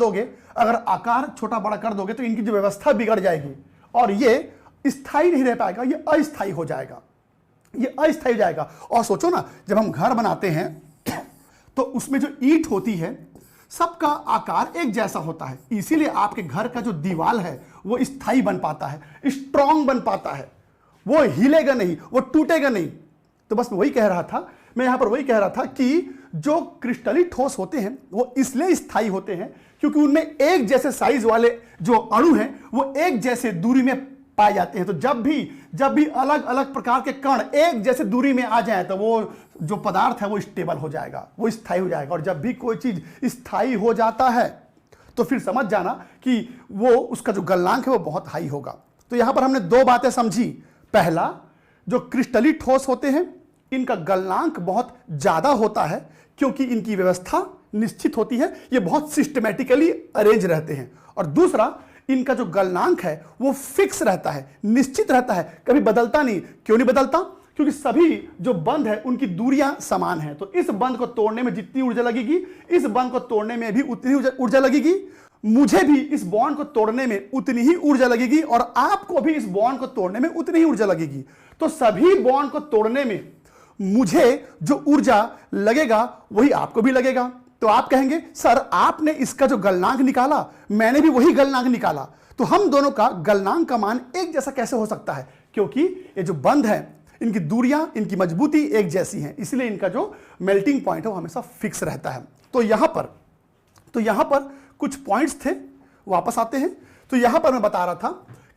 Speaker 1: दोगे, तो इनकी जो व्यवस्था बिगड़ जाएगी और ये स्थायी नहीं रह पाएगा, ये अस्थायी हो जाएगा, और सोचो ना, जब हम घर बनाते हैं तो उसमें जो ईंट होती है सबका आकार एक जैसा होता है, इसीलिए आपके घर का जो दीवार है वो स्थायी बन पाता है, स्ट्रांग बन पाता है, वो हिलेगा नहीं, वो टूटेगा नहीं। तो बस मैं यहां पर वही कह रहा था कि जो क्रिस्टली ठोस होते हैं वो इसलिए स्थायी होते हैं क्योंकि उनमें एक जैसे साइज वाले जो अणु हैं वो एक जैसे दूरी में पाए जाते हैं। तो जब भी अलग अलग प्रकार के कण एक जैसे दूरी में आ जाए तो वो जो पदार्थ है वो स्टेबल हो जाएगा, वो स्थायी हो जाएगा। और जब भी कोई चीज स्थायी हो जाता है तो फिर समझ जाना कि वो उसका जो गलनांक है वो बहुत हाई होगा। तो यहां पर हमने दो बातें समझी। पहला, जो क्रिस्टली ठोस होते हैं इनका गलनांक बहुत ज्यादा होता है क्योंकि इनकी व्यवस्था निश्चित होती है, ये बहुत सिस्टमैटिकली अरेंज रहते हैं। और दूसरा, इनका जो गलनांक है वो फिक्स रहता है, निश्चित रहता है, कभी बदलता नहीं। क्यों नहीं बदलता? क्योंकि सभी जो बंध है उनकी दूरियां समान हैं। तो इस बंध को तोड़ने में जितनी ऊर्जा लगेगी, इस बंध को तोड़ने में भी उतनी ऊर्जा लगेगी, मुझे भी इस बॉन्ड को तोड़ने में उतनी ही ऊर्जा लगेगी और आपको भी इस बॉन्ड को तोड़ने में उतनी ही ऊर्जा लगेगी। तो सभी बॉन्ड को तोड़ने में मुझे जो ऊर्जा लगेगा वही आपको भी लगेगा। तो आप कहेंगे सर आपने इसका जो गलनांक निकाला, मैंने भी वही गलनांक निकाला, तो हम दोनों का गलनांक का मान एक जैसा कैसे हो सकता है? क्योंकि ये जो बंध है इनकी दूरियां, इनकी मजबूती एक जैसी हैं, इसलिए इनका जो मेल्टिंग पॉइंट है वो हमेशा फिक्स रहता है। तो यहां पर कुछ पॉइंट्स थे, वापस आते हैं। तो यहां पर मैं बता रहा था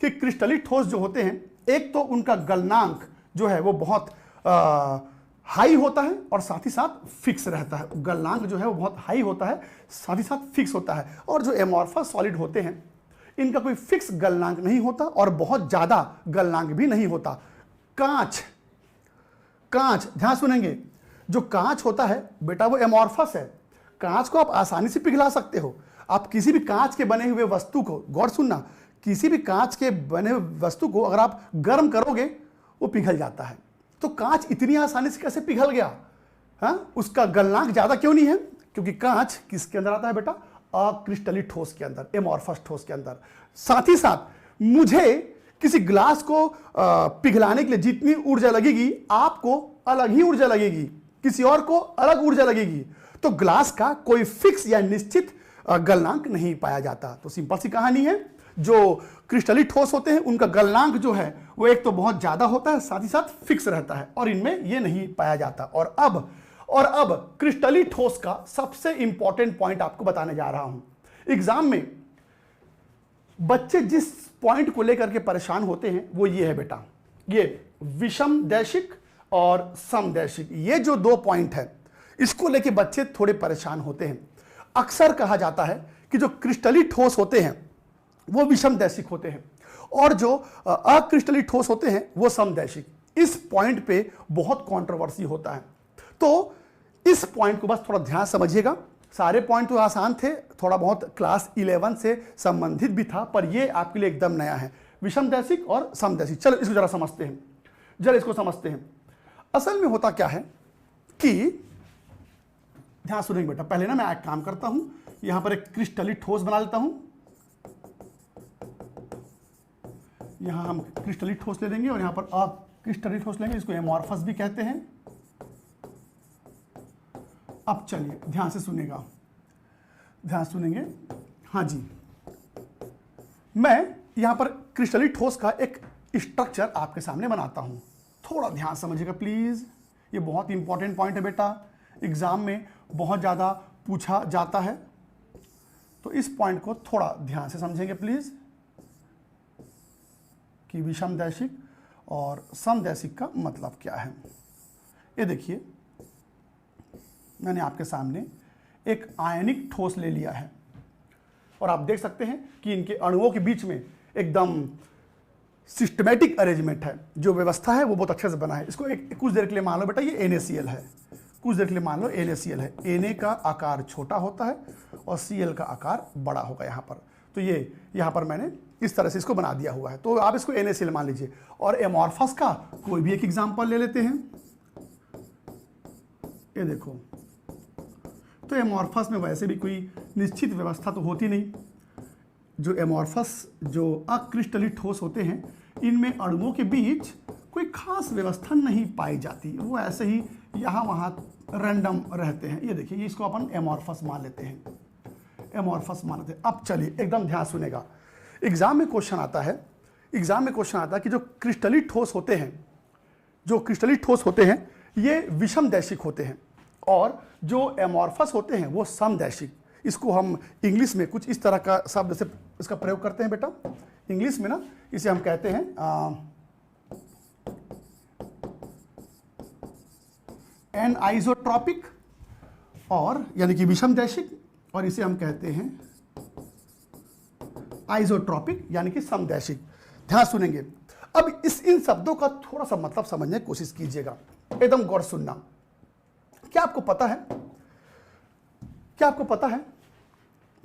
Speaker 1: कि क्रिस्टली ठोस जो होते हैं, एक तो उनका गलनांक जो है वो बहुत हाई होता है और साथ ही साथ फिक्स रहता है। गलनांक जो है वो बहुत हाई होता है, साथ ही साथ फिक्स होता है। और जो एमॉर्फस सॉलिड होते हैं इनका कोई फिक्स गलनांक नहीं होता और बहुत ज्यादा गलनांक भी नहीं होता। कांच, ध्यान सुनेंगे, जो कांच होता है बेटा वो एमॉर्फस है। कांच को आप आसानी से पिघला सकते हो। आप किसी भी कांच के बने हुए वस्तु को, गौर सुनना, किसी भी कांच के बने हुए वस्तु को अगर आप गर्म करोगे वो पिघल जाता है। तो कांच इतनी आसानी से कैसे पिघल गया? उसका गलनांक ज्यादा क्यों नहीं है? क्योंकि कांच किसके अंदर आता है बेटा? अक्रिस्टली ठोस के अंदर, एमॉर्फस ठोस के अंदर। साथ ही साथ मुझे किसी ग्लास को पिघलाने के लिए जितनी ऊर्जा लगेगी, आपको अलग ही ऊर्जा लगेगी, किसी और को अलग ऊर्जा लगेगी। तो ग्लास का कोई फिक्स या निश्चित गलनांक नहीं पाया जाता। तो सिंपल सी कहानी है, जो क्रिस्टली ठोस होते हैं उनका गलनांक जो है वो एक तो बहुत ज्यादा होता है, साथ ही साथ फिक्स रहता है, और इनमें ये नहीं पाया जाता। और अब क्रिस्टली ठोस का सबसे इंपॉर्टेंट पॉइंट आपको बताने जा रहा हूं। एग्जाम में बच्चे जिस पॉइंट को लेकर के परेशान होते हैं वो ये है बेटा, ये विषमदैशिक और समदैशिक, ये जो दो पॉइंट है इसको लेके बच्चे थोड़े परेशान होते हैं। अक्सर कहा जाता है कि जो क्रिस्टली ठोस होते हैं वो विषमदैशिक होते हैं और जो अक्रिस्टली ठोस होते हैं वो समदैशिक। इस पॉइंट पे बहुत कंट्रोवर्सी होता है। तो इस पॉइंट को बस थोड़ा ध्यान समझिएगा। सारे पॉइंट तो आसान थे, थोड़ा बहुत क्लास 11 से संबंधित भी था, पर ये आपके लिए एकदम नया है, विषमदैशिक और समदैशिक। चलो इसको जरा समझते हैं। असल में होता क्या है कि ध्यान सुनेंगे बेटा, पहले ना मैं एक काम करता हूं, यहां पर एक क्रिस्टली ठोस बना लेता हूं। यहां हम क्रिस्टली ठोस ले लेंगे और यहां पर अक्रिस्टली ठोस लेंगे, इसको एमॉर्फस भी कहते हैं। अब चलिए ध्यान से सुनेंगे। हाँ जी, मैं यहां पर क्रिस्टली ठोस का एक स्ट्रक्चर आपके सामने बनाता हूं। थोड़ा ध्यान समझिएगा प्लीज, ये बहुत इंपॉर्टेंट पॉइंट है बेटा, एग्जाम में बहुत ज्यादा पूछा जाता है। तो इस पॉइंट को थोड़ा ध्यान से समझेंगे प्लीज, कि विषमदैशिक और समदैशिक का मतलब क्या है। ये देखिए, मैंने आपके सामने एक आयनिक ठोस ले लिया है और आप देख सकते हैं कि इनके अणुओं के बीच में एकदम सिस्टमैटिक अरेंजमेंट है, जो व्यवस्था है वो बहुत अच्छे से बना है। इसको कुछ देर के लिए मान लो बेटा ये NaCl है, कुछ देर के लिए मान लो NaCl है। Na का आकार छोटा होता है और Cl का आकार बड़ा होगा यहाँ पर। तो ये यहाँ पर मैंने इस तरह से इसको बना दिया हुआ है, तो आप इसको NaCl मान लीजिए। और एमॉर्फस का कोई भी एक एग्जाम्पल ले लेते हैं। ये देखो, तो एमॉर्फस में वैसे भी कोई निश्चित व्यवस्था तो होती नहीं। जो एमॉर्फस, जो अक्रिस्टलीय ठोस होते हैं, इनमें अणुओं के बीच कोई खास व्यवस्था नहीं पाई जाती, वो ऐसे ही यहाँ वहाँ रैंडम रहते हैं। ये देखिए, इसको अपन एमॉर्फस मान लेते हैं, एमॉर्फस मान लेते हैं। अब चलिए एकदम ध्यान सुनेगा, एग्जाम में क्वेश्चन आता है, एग्जाम में क्वेश्चन आता है कि जो क्रिस्टलीय ठोस होते हैं, जो क्रिस्टलीय ठोस होते हैं ये विषमदैशिक होते हैं, और जो एमॉर्फस होते हैं वो समदैशिक। इसको हम इंग्लिश में कुछ इस तरह का शब्द से इसका प्रयोग करते हैं बेटा, इंग्लिश में ना इसे हम कहते हैं एनआइसोट्रॉपिक, और यानी कि विषमदैशिक, और इसे हम कहते हैं आइसोट्रॉपिक यानी कि समदैशिक। ध्यान सुनेंगे। अब इन शब्दों का थोड़ा सा मतलब समझने की कोशिश कीजिएगा, एकदम गौर सुनना। क्या आपको पता है, क्या आपको पता है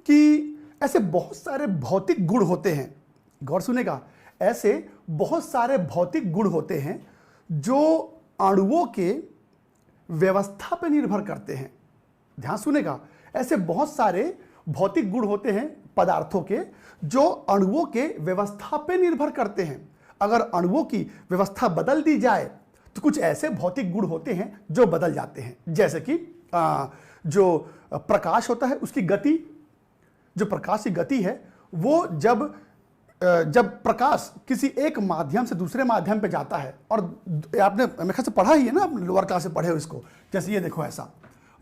Speaker 1: कि ऐसे बहुत सारे भौतिक गुण होते हैं, गौर सुनेगा, ऐसे बहुत सारे भौतिक गुण होते हैं जो अणुओं के व्यवस्था पर निर्भर करते हैं। ध्यान सुनेगा, ऐसे बहुत सारे भौतिक गुण होते हैं पदार्थों के जो अणुओं के व्यवस्था पर निर्भर करते हैं। अगर अणुओं की व्यवस्था बदल दी जाए तो कुछ ऐसे भौतिक गुण होते हैं जो बदल जाते हैं, जैसे कि जो प्रकाश होता है उसकी गति, जो प्रकाश की गति है वो जब प्रकाश किसी एक माध्यम से दूसरे माध्यम पे जाता है, और आपने मेरे ख्याल से पढ़ा ही है ना, आप लोअर क्लास से पढ़े हो इसको। जैसे ये देखो, ऐसा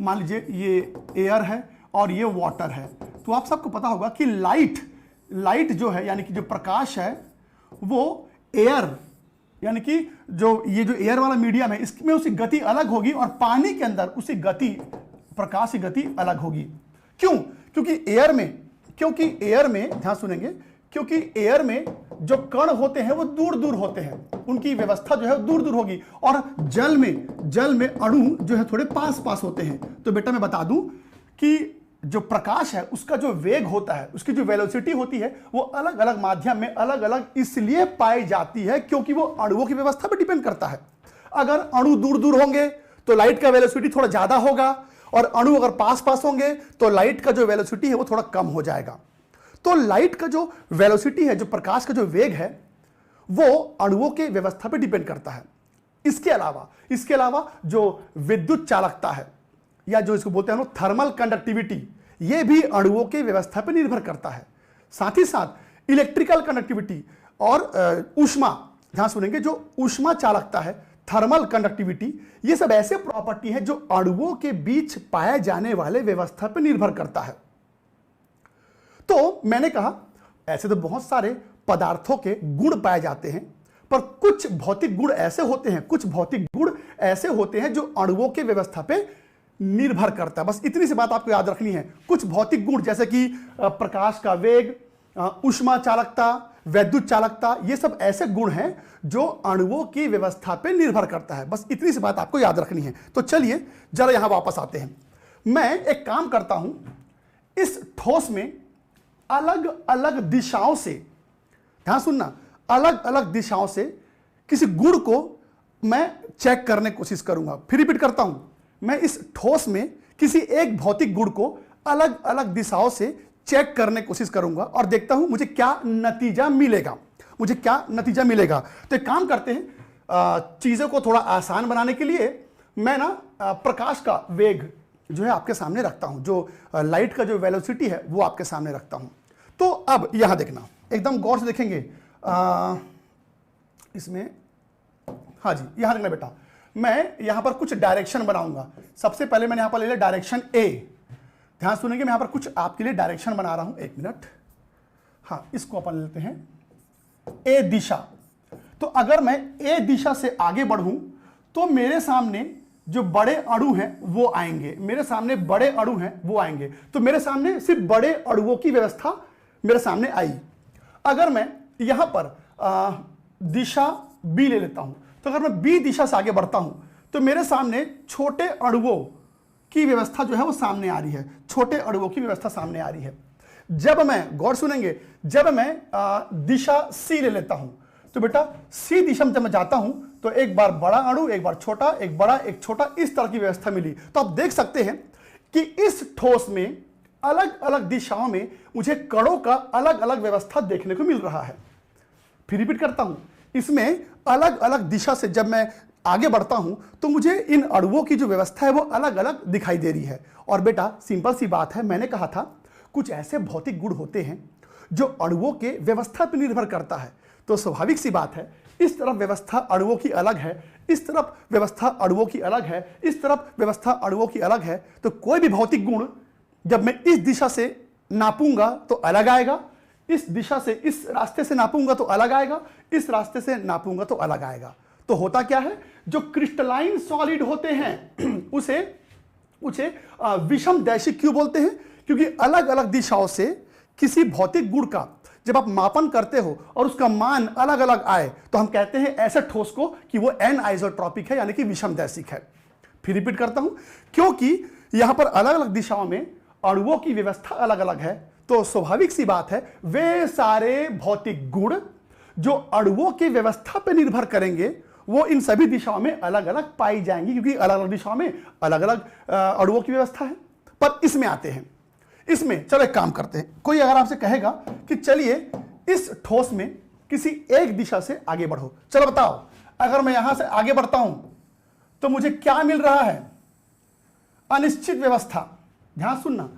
Speaker 1: मान लीजिए ये एयर है और ये वाटर है, तो आप सबको पता होगा कि लाइट जो है यानी कि जो प्रकाश है वो एयर यानी कि जो ये जो एयर वाला मीडियम है इसमें उसकी गति अलग होगी, और पानी के अंदर उसकी गति, प्रकाश की गति अलग होगी। क्यों? क्योंकि एयर में ध्यान सुनेंगे, क्योंकि एयर में जो कण होते हैं वो दूर दूर होते हैं, उनकी व्यवस्था जो है दूर दूर होगी, और जल में अणु जो है थोड़े पास पास होते हैं। तो बेटा मैं बता दूं कि जो प्रकाश है उसका जो वेग होता है, उसकी जो वेलोसिटी होती है वो अलग अलग माध्यम में अलग अलग इसलिए पाई जाती है क्योंकि वो अणुओं की व्यवस्था पर डिपेंड करता है। अगर अणु दूर दूर होंगे तो लाइट का वेलोसिटी थोड़ा ज्यादा होगा, और अणु अगर पास पास होंगे तो लाइट का जो वेलोसिटी है वो थोड़ा कम हो जाएगा। तो लाइट का जो वेलोसिटी है, जो प्रकाश का जो वेग है, वो अणुओं के व्यवस्था पर डिपेंड करता है। इसके अलावा जो विद्युत चालकता है, या जो इसको बोलते हैं थर्मल कंडक्टिविटी, ये भी अणुओं के व्यवस्था पर निर्भर करता है। साथ ही साथ इलेक्ट्रिकल कंडक्टिविटी और ऊष्मा, ध्यान सुनेंगे, जो ऊष्मा चालकता है, थर्मल कंडक्टिविटी, ये सब ऐसे प्रॉपर्टी है जो अणुओं के बीच पाए जाने वाले व्यवस्था पर निर्भर करता है। तो मैंने कहा ऐसे तो बहुत सारे पदार्थों के गुण पाए जाते हैं, पर कुछ भौतिक गुण ऐसे होते हैं जो अणुओं के व्यवस्था पे निर्भर करता है। बस इतनी सी बात आपको याद रखनी है। कुछ भौतिक गुण जैसे कि प्रकाश का वेग, ऊष्मा चालकता, वैद्युत चालकता, ये सब ऐसे गुण हैं जो अणुओं की व्यवस्था पे निर्भर करता है। बस इतनी सी बात आपको याद रखनी है। तो चलिए जरा यहां वापस आते हैं। मैं एक काम करता हूं, इस ठोस में अलग अलग दिशाओं से, ध्यान सुनना, अलग अलग दिशाओं से किसी गुण को मैं चेक करने की कोशिश करूंगा। फिर रिपीट करता हूं, मैं इस ठोस में किसी एक भौतिक गुण को अलग अलग दिशाओं से चेक करने की कोशिश करूंगा और देखता हूं मुझे क्या नतीजा मिलेगा, तो एक काम करते हैं, चीजों को थोड़ा आसान बनाने के लिए मैं ना प्रकाश का वेग जो है आपके सामने रखता हूं, जो लाइट का जो वेलोसिटी है वो आपके सामने रखता हूं। तो अब यहां देखना, एकदम गौर से देखेंगे, इसमें, हाँ जी, यहां देखना बेटा, मैं यहां पर कुछ डायरेक्शन बनाऊंगा। सबसे पहले मैंने यहां पर ले लिया डायरेक्शन ए। ध्यान सुनेंगे, मैं यहां पर कुछ आपके लिए डायरेक्शन बना रहा हूं, एक मिनट। हाँ, इसको अपन लेते हैं ए दिशा। तो अगर मैं ए दिशा से आगे बढ़ूं तो मेरे सामने जो बड़े अणु हैं वो आएंगे, तो मेरे सामने सिर्फ बड़े अणुओं की व्यवस्था मेरे सामने आई। अगर मैं यहां पर दिशा बी ले लेता हूं, तो अगर मैं बी दिशा से आगे बढ़ता हूं तो मेरे सामने छोटे अणुओं की व्यवस्था जो है वो सामने आ रही है, जब मैं, गौर सुनेंगे, जब मैं दिशा सी ले लेता हूं तो बेटा सी दिशा में जब मैं जाता हूं तो एक बार बड़ा अणु, एक बार छोटा, एक बड़ा, एक छोटा, इस तरह की व्यवस्था मिली। तो आप देख सकते हैं कि इस ठोस में अलग अलग दिशाओं में मुझे कणों का अलग अलग व्यवस्था देखने को मिल रहा है। फिर रिपीट करता हूं, इसमें अलग अलग दिशा से जब मैं आगे बढ़ता हूं तो मुझे इन अणुओं की जो व्यवस्था है वो अलग अलग दिखाई दे रही है। और बेटा सिंपल सी बात है, मैंने कहा था कुछ ऐसे भौतिक गुण होते हैं जो अणुओं के व्यवस्था पर निर्भर करता है। तो स्वाभाविक सी बात है, इस तरफ व्यवस्था अणुओं की अलग है, इस तरफ व्यवस्था अणुओं की अलग है, इस तरफ व्यवस्था अणुओं की अलग है। तो कोई भी भौतिक गुण जब मैं इस दिशा से नापूंगा तो अलग आएगा, इस दिशा से, इस रास्ते से नापूंगा तो अलग आएगा, इस रास्ते से नापूंगा तो अलग आएगा। तो होता क्या है, जो क्रिस्टलाइन सॉलिड होते हैं उसे विषम दैशिक क्यों बोलते हैं? क्योंकि अलग अलग दिशाओं से किसी भौतिक गुण का जब आप मापन करते हो और उसका मान अलग अलग आए तो हम कहते हैं ऐसे ठोस को कि वो एन आइसोट्रॉपिक है, यानी कि विषम दैशिक है। फिर रिपीट करता हूं, क्योंकि यहां पर अलग अलग दिशाओं में अणुओं की व्यवस्था अलग अलग है, तो स्वाभाविक सी बात है वे सारे भौतिक गुण जो अणुओं की व्यवस्था पर निर्भर करेंगे वो इन सभी दिशाओं में अलग अलग पाई जाएंगी, क्योंकि अलग अलग दिशाओं में अलग अलग अणुओं की व्यवस्था है। पर इसमें आते हैं, इसमें चलो एक काम करते हैं। कोई अगर आपसे कहेगा कि चलिए इस ठोस में किसी एक दिशा से आगे बढ़ो, चलो बताओ, अगर मैं यहां से आगे बढ़ता हूं तो मुझे क्या मिल रहा है? अनिश्चित व्यवस्था। ध्यान सुनना,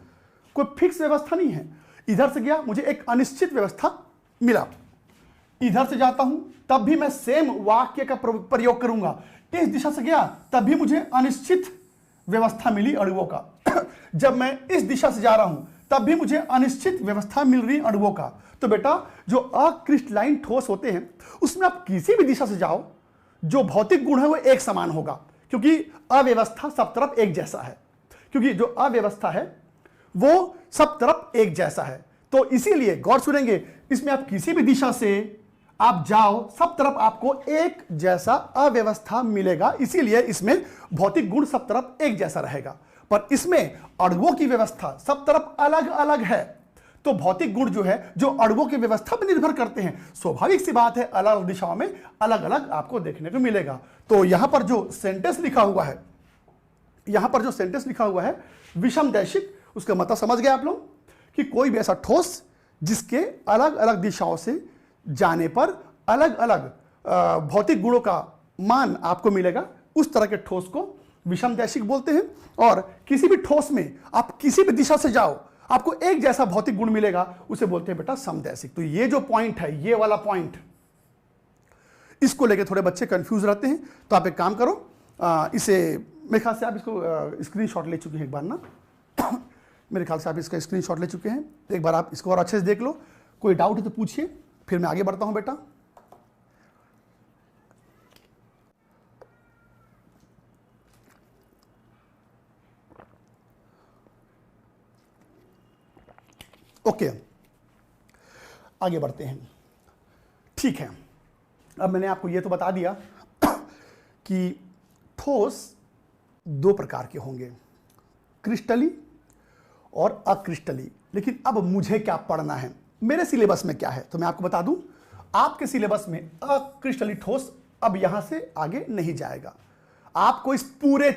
Speaker 1: कोई फिक्स व्यवस्था नहीं है। इधर से गया, मुझे एक अनिश्चित व्यवस्था मिला। इधर से जाता हूं तब भी मैं सेम वाक्य का प्रयोग करूंगा। इस दिशा से गया तब भी मुझे अनिश्चित व्यवस्था मिली अणुओं का। जब मैं इस दिशा से जा रहा हूं तब भी मुझे अनिश्चित व्यवस्था मिल रही अणुओं का। तो बेटा जो अक्रिस्टलाइन ठोस होते हैं उसमें आप किसी भी दिशा से जाओ, जो भौतिक गुण है वो एक समान होगा, क्योंकि अव्यवस्था सब तरफ एक जैसा है। क्योंकि जो अव्यवस्था है वो सब तरफ एक जैसा है, तो इसीलिए गौर सुनेंगे, इसमें आप किसी भी दिशा से आप जाओ सब तरफ आपको एक जैसा अव्यवस्था मिलेगा, इसीलिए इसमें भौतिक गुण सब तरफ एक जैसा रहेगा। पर इसमें अणुओं की व्यवस्था सब तरफ अलग अलग है, तो भौतिक गुण जो है जो अणुओं की व्यवस्था पर निर्भर करते हैं, स्वाभाविक सी बात है अलग अलग दिशाओं में अलग अलग आपको देखने को मिलेगा। तो यहां पर जो सेंटेंस लिखा हुआ है, यहां पर जो सेंटेंस लिखा हुआ है विषम दैशिक, उसका मतलब समझ गए आप लोग कि कोई भी ऐसा ठोस जिसके अलग अलग दिशाओं से जाने पर अलग अलग भौतिक गुणों का मान आपको मिलेगा, उस तरह के ठोस को विषम दैशिक बोलते हैं। और किसी भी ठोस में आप किसी भी दिशा से जाओ आपको एक जैसा भौतिक गुण मिलेगा, उसे बोलते हैं बेटा समदैशिक। तो ये जो पॉइंट है, ये वाला पॉइंट, इसको लेके थोड़े बच्चे कंफ्यूज रहते हैं। तो आप एक काम करो, इसे मेरे ख्याल से आप इसको स्क्रीनशॉट ले चुके हैं एक बार ना मेरे ख्याल से आप इसका स्क्रीनशॉट ले चुके हैं, एक बार आप इसको और अच्छे से देख लो। कोई डाउट है तो पूछिए, फिर मैं आगे बढ़ता हूं बेटा। ओके, आगे बढ़ते हैं। ठीक है, अब मैंने आपको यह तो बता दिया कि ठोस दो प्रकार के होंगे, क्रिस्टली और अक्रिस्टली। लेकिन अब मुझे क्या पढ़ना है, मेरे सिलेबस में क्या है, तो मैं आपको बता दूं, आपके सिलेबस में अक्रिस्टली ठोस अब यहां से आगे नहीं जाएगा। आपको इस पूरे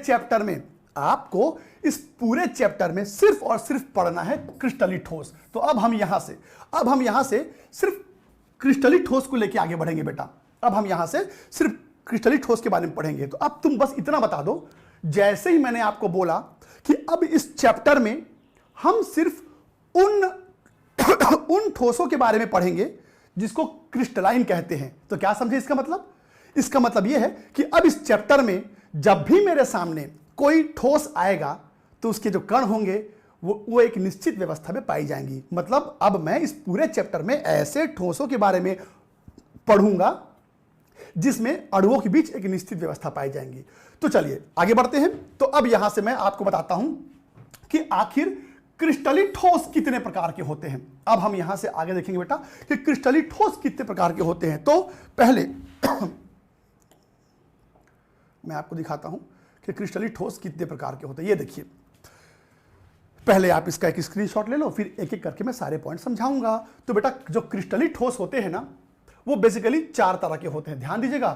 Speaker 1: चैप्टर में सिर्फ और सिर्फ पढ़ना है क्रिस्टली ठोस। तो अब हम यहां से सिर्फ क्रिस्टली ठोस को लेके आगे बढ़ेंगे बेटा। अब हम यहां से सिर्फ क्रिस्टली ठोस के बारे में पढ़ेंगे। तो अब तुम बस इतना बता दो, जैसे ही मैंने आपको बोला कि अब इस चैप्टर में हम सिर्फ उन ठोसों के बारे में पढ़ेंगे जिसको क्रिस्टलाइन कहते हैं, तो क्या समझे इसका मतलब? इसका मतलब यह है कि अब इस चैप्टर में जब भी मेरे सामने कोई ठोस आएगा तो उसके जो कण होंगे वो एक निश्चित व्यवस्था में पाई जाएंगी। मतलब अब मैं इस पूरे चैप्टर में ऐसे ठोसों के बारे में पढ़ूंगा जिसमें अणुओं के बीच एक निश्चित व्यवस्था पाई जाएंगी। तो चलिए आगे बढ़ते हैं। तो अब यहां से मैं आपको बताता हूं कि आखिर क्रिस्टली ठोस कितने प्रकार के होते हैं। अब हम यहां से आगे देखेंगे बेटा कि क्रिस्टली ठोस कितने प्रकार के होते हैं। तो पहले मैं आपको दिखाता हूं कि क्रिस्टली ठोस कितने प्रकार के होते हैं। ये देखिए, पहले आप इसका एक स्क्रीनशॉट ले लो, फिर एक एक करके मैं सारे पॉइंट समझाऊंगा। तो बेटा जो क्रिस्टली ठोस होते हैं ना, वो बेसिकली चार तरह के होते हैं। ध्यान दीजिएगा,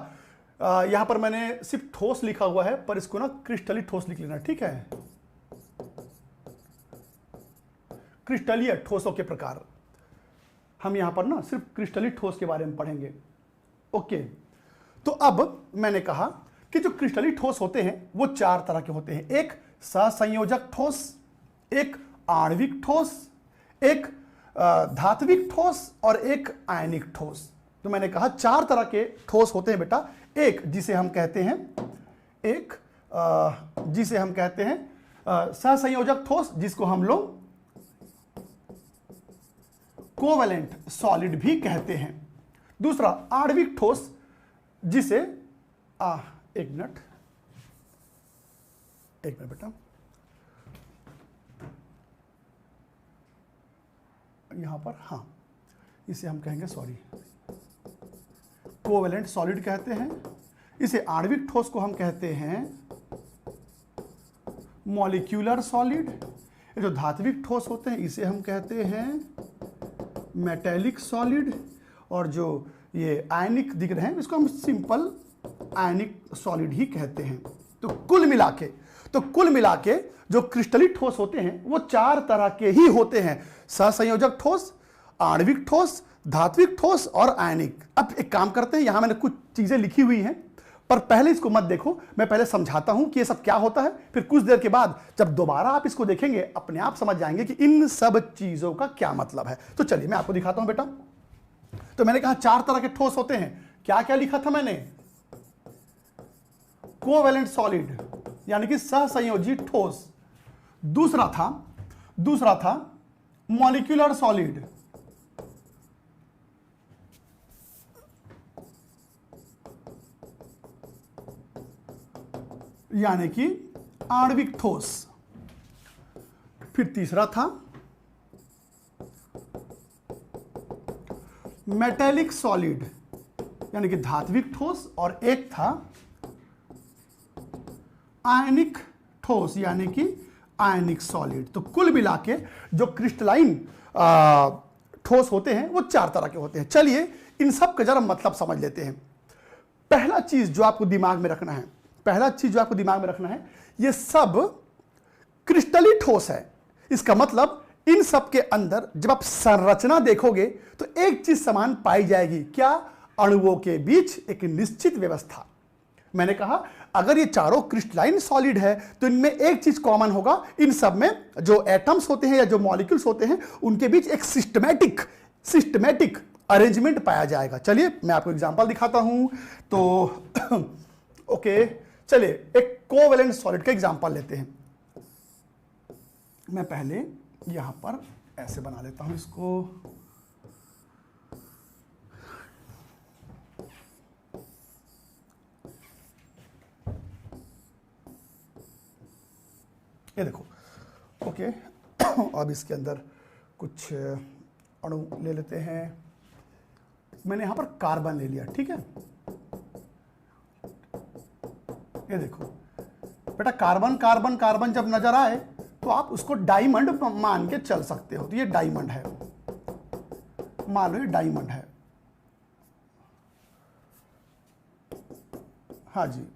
Speaker 1: यहां पर मैंने सिर्फ ठोस लिखा हुआ है, पर इसको ना क्रिस्टली ठोस लिख लेना, ठीक है। क्रिस्टलीय ठोसों के प्रकार, हम यहां पर ना सिर्फ क्रिस्टली ठोस के बारे में पढ़ेंगे। ओके, तो अब मैंने कहा कि जो क्रिस्टली ठोस होते हैं वो 4 तरह के होते हैं। एक सहसंयोजक ठोस, एक आणविक ठोस, एक धात्विक ठोस और एक आयनिक ठोस। तो मैंने कहा 4 तरह के ठोस होते हैं बेटा। एक जिसे हम कहते हैं सहसंयोजक ठोस, जिसको हम लोग कोवेलेंट सॉलिड भी कहते हैं। दूसरा आणविक ठोस, जिसे एक मिनट बेटा, यहां पर हाँ, इसे हम कहेंगे कोवेलेंट सॉलिड कहते हैं। इसे आणविक ठोस को हम कहते हैं मॉलिक्यूलर सॉलिड। ये जो धात्विक ठोस होते हैं इसे हम कहते हैं मेटेलिक सॉलिड, और जो ये आयनिक दिख रहे हैं इसको हम सिंपल आयनिक सॉलिड ही कहते हैं। तो कुल मिला के जो क्रिस्टली ठोस होते हैं वो 4 तरह के ही होते हैं, सहसंयोजक ठोस, आणविक ठोस, धात्विक ठोस और आयनिक। अब एक काम करते हैं, यहां मैंने कुछ चीजें लिखी हुई हैं, पर पहले इसको मत देखो, मैं पहले समझाता हूं कि ये सब क्या होता है। फिर कुछ देर के बाद जब दोबारा आप इसको देखेंगे अपने आप समझ जाएंगे कि इन सब चीजों का क्या मतलब है। तो चलिए मैं आपको दिखाता हूं बेटा। तो मैंने कहा 4 तरह के ठोस होते हैं। क्या क्या लिखा था मैंने? कोवेलेंट सॉलिड यानी कि सहसंयोजी ठोस। दूसरा था मॉलिक्यूलर सॉलिड, यानी कि आणविक ठोस। फिर तीसरा था मेटेलिक सॉलिड यानी कि धात्विक ठोस, और एक था आयनिक ठोस यानी कि आयनिक सॉलिड। तो कुल मिला के जो क्रिस्टलाइन ठोस होते हैं वो 4 तरह के होते हैं। चलिए इन सब का जरा मतलब समझ लेते हैं। पहला चीज जो आपको दिमाग में रखना है, ये सब क्रिस्टली ठोस है। इसका मतलब इन सब के अंदर जब आप संरचना देखोगे तो एक चीज समान पाई जाएगी। क्या? अणुओं के बीच एक निश्चित व्यवस्था। मैंने कहा अगर ये चारों क्रिस्टलाइन सॉलिड है तो इनमें एक चीज कॉमन होगा, इन सब में जो एटम्स होते हैं या जो मॉलिक्यूल्स होते हैं उनके बीच एक सिस्टमैटिक अरेंजमेंट पाया जाएगा। चलिए मैं आपको एग्जांपल दिखाता हूं। तो ओके, चलिए एक कोवेलेंट सॉलिड का एग्जांपल लेते हैं। मैं पहले यहां पर ऐसे बना लेता हूं इसको। ये देखो, ओके। अब इसके अंदर कुछ अणु ले लेते हैं। मैंने यहां पर कार्बन ले लिया, ठीक है। ये देखो बेटा, कार्बन कार्बन कार्बन जब नजर आए तो आप उसको डायमंड मान के चल सकते हो। तो ये डायमंड है, मान लो ये डायमंड है। हाँ जी।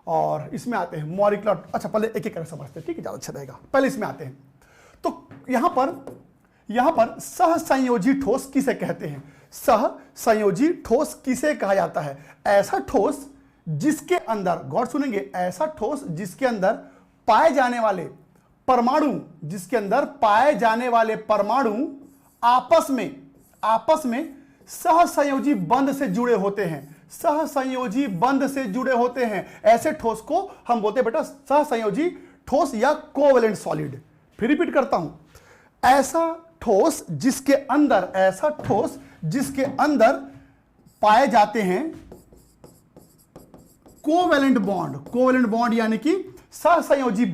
Speaker 1: और इसमें आते हैं मॉलिक्यूलर। अच्छा पहले एक एक करके समझते हैं, ठीक है, ज्यादा अच्छा रहेगा। पहले इसमें आते हैं। तो यहां पर सहसंयोजी ठोस किसे कहते हैं? सहसंयोजी ठोस किसे कहा जाता है? ऐसा ठोस जिसके अंदर, गौर सुनेंगे, ऐसा ठोस जिसके अंदर पाए जाने वाले परमाणु आपस में सहसंयोजी बंध से जुड़े होते हैं। ऐसे ठोस को हम बोलते हैं बेटा सहसंयोजी ठोस या कोवेलेंट सॉलिड। फिर रिपीट करता हूं, ऐसा ठोस जिसके अंदर पाए जाते हैं कोवेलेंट बॉन्ड यानी कि सहसंयोजी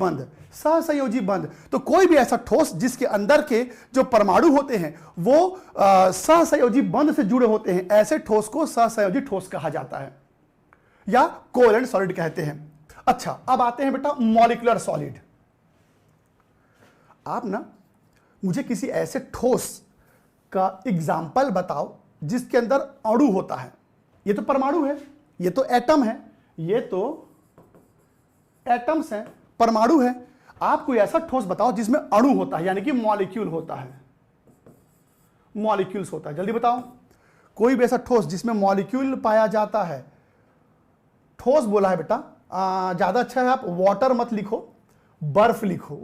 Speaker 1: बंध। तो कोई भी ऐसा ठोस जिसके अंदर के जो परमाणु होते हैं वो सहसंयोजी बंध से जुड़े होते हैं, ऐसे ठोस को सहसंयोजी ठोस कहा जाता है या कोवेलेंट सॉलिड कहते हैं। अच्छा, अब आते हैं बेटा मॉलिक्यूलर सॉलिड। आप ना मुझे किसी ऐसे ठोस का एग्जाम्पल बताओ जिसके अंदर अणु होता है। ये तो परमाणु है, ये तो एटम है, ये तो एटम्स हैं, परमाणु है। आप कोई ऐसा ठोस बताओ जिसमें अणु होता है, यानी कि मॉलिक्यूल होता है, मॉलिक्यूल्स होता है। जल्दी बताओ कोई भी ऐसा ठोस जिसमें मॉलिक्यूल पाया जाता है। ठोस बोला है बेटा, ज्यादा अच्छा है आप वाटर मत लिखो, बर्फ लिखो,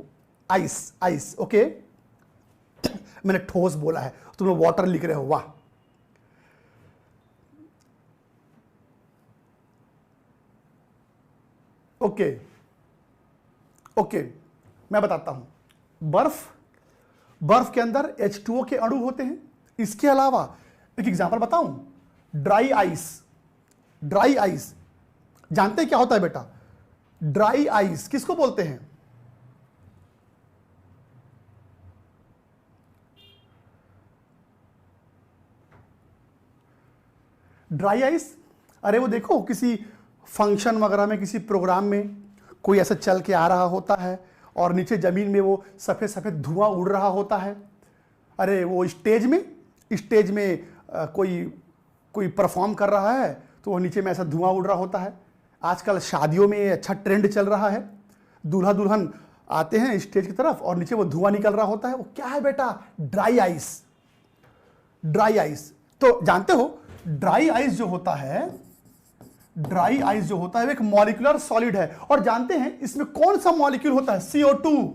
Speaker 1: आइस, आइस। ओके, मैंने ठोस बोला है, तुम लोग वाटर लिख रहे हो, वाह। ओके ओके, मैं बताता हूं। बर्फ के अंदर H2O के अणु होते हैं। इसके अलावा एक एग्जांपल बताऊं, ड्राई आइस। ड्राई आइस जानते हैं क्या होता है बेटा? ड्राई आइस किसको बोलते हैं? ड्राई आइस, अरे वो देखो किसी फंक्शन वगैरह में, किसी प्रोग्राम में कोई ऐसा चल के आ रहा होता है और नीचे जमीन में वो सफेद सफेद धुआं उड़ रहा होता है। अरे वो स्टेज में कोई परफॉर्म कर रहा है तो वो नीचे में ऐसा धुआं उड़ रहा होता है। आजकल शादियों में अच्छा ट्रेंड चल रहा है, दूल्हा दुल्हन आते हैं स्टेज की तरफ और नीचे वो धुआं निकल रहा होता है। वो क्या है बेटा? Dry ice. ड्राई आइस तो जानते हो, ड्राई आइस जो होता है, ड्राई आइस जो होता है वो एक मॉलिक्यूलर सॉलिड है। और जानते हैं इसमें कौन सा मॉलिक्यूल होता है? CO2।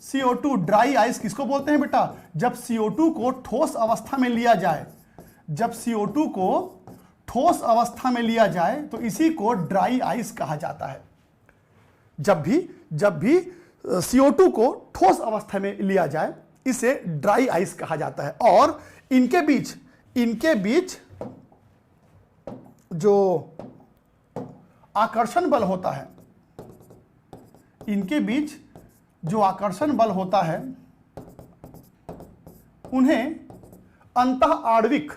Speaker 1: CO2 ड्राई आइस किसको बोलते हैं बेटा? जब CO2 को ठोस अवस्था में लिया जाए, जब CO2 को ठोस अवस्था में लिया जाए तो इसी को ड्राई आइस कहा जाता है। जब भी CO2 को ठोस अवस्था में लिया जाए इसे ड्राई आइस कहा जाता है। और इनके बीच जो आकर्षण बल होता है, इनके बीच जो आकर्षण बल होता है उन्हें अंतः आणविक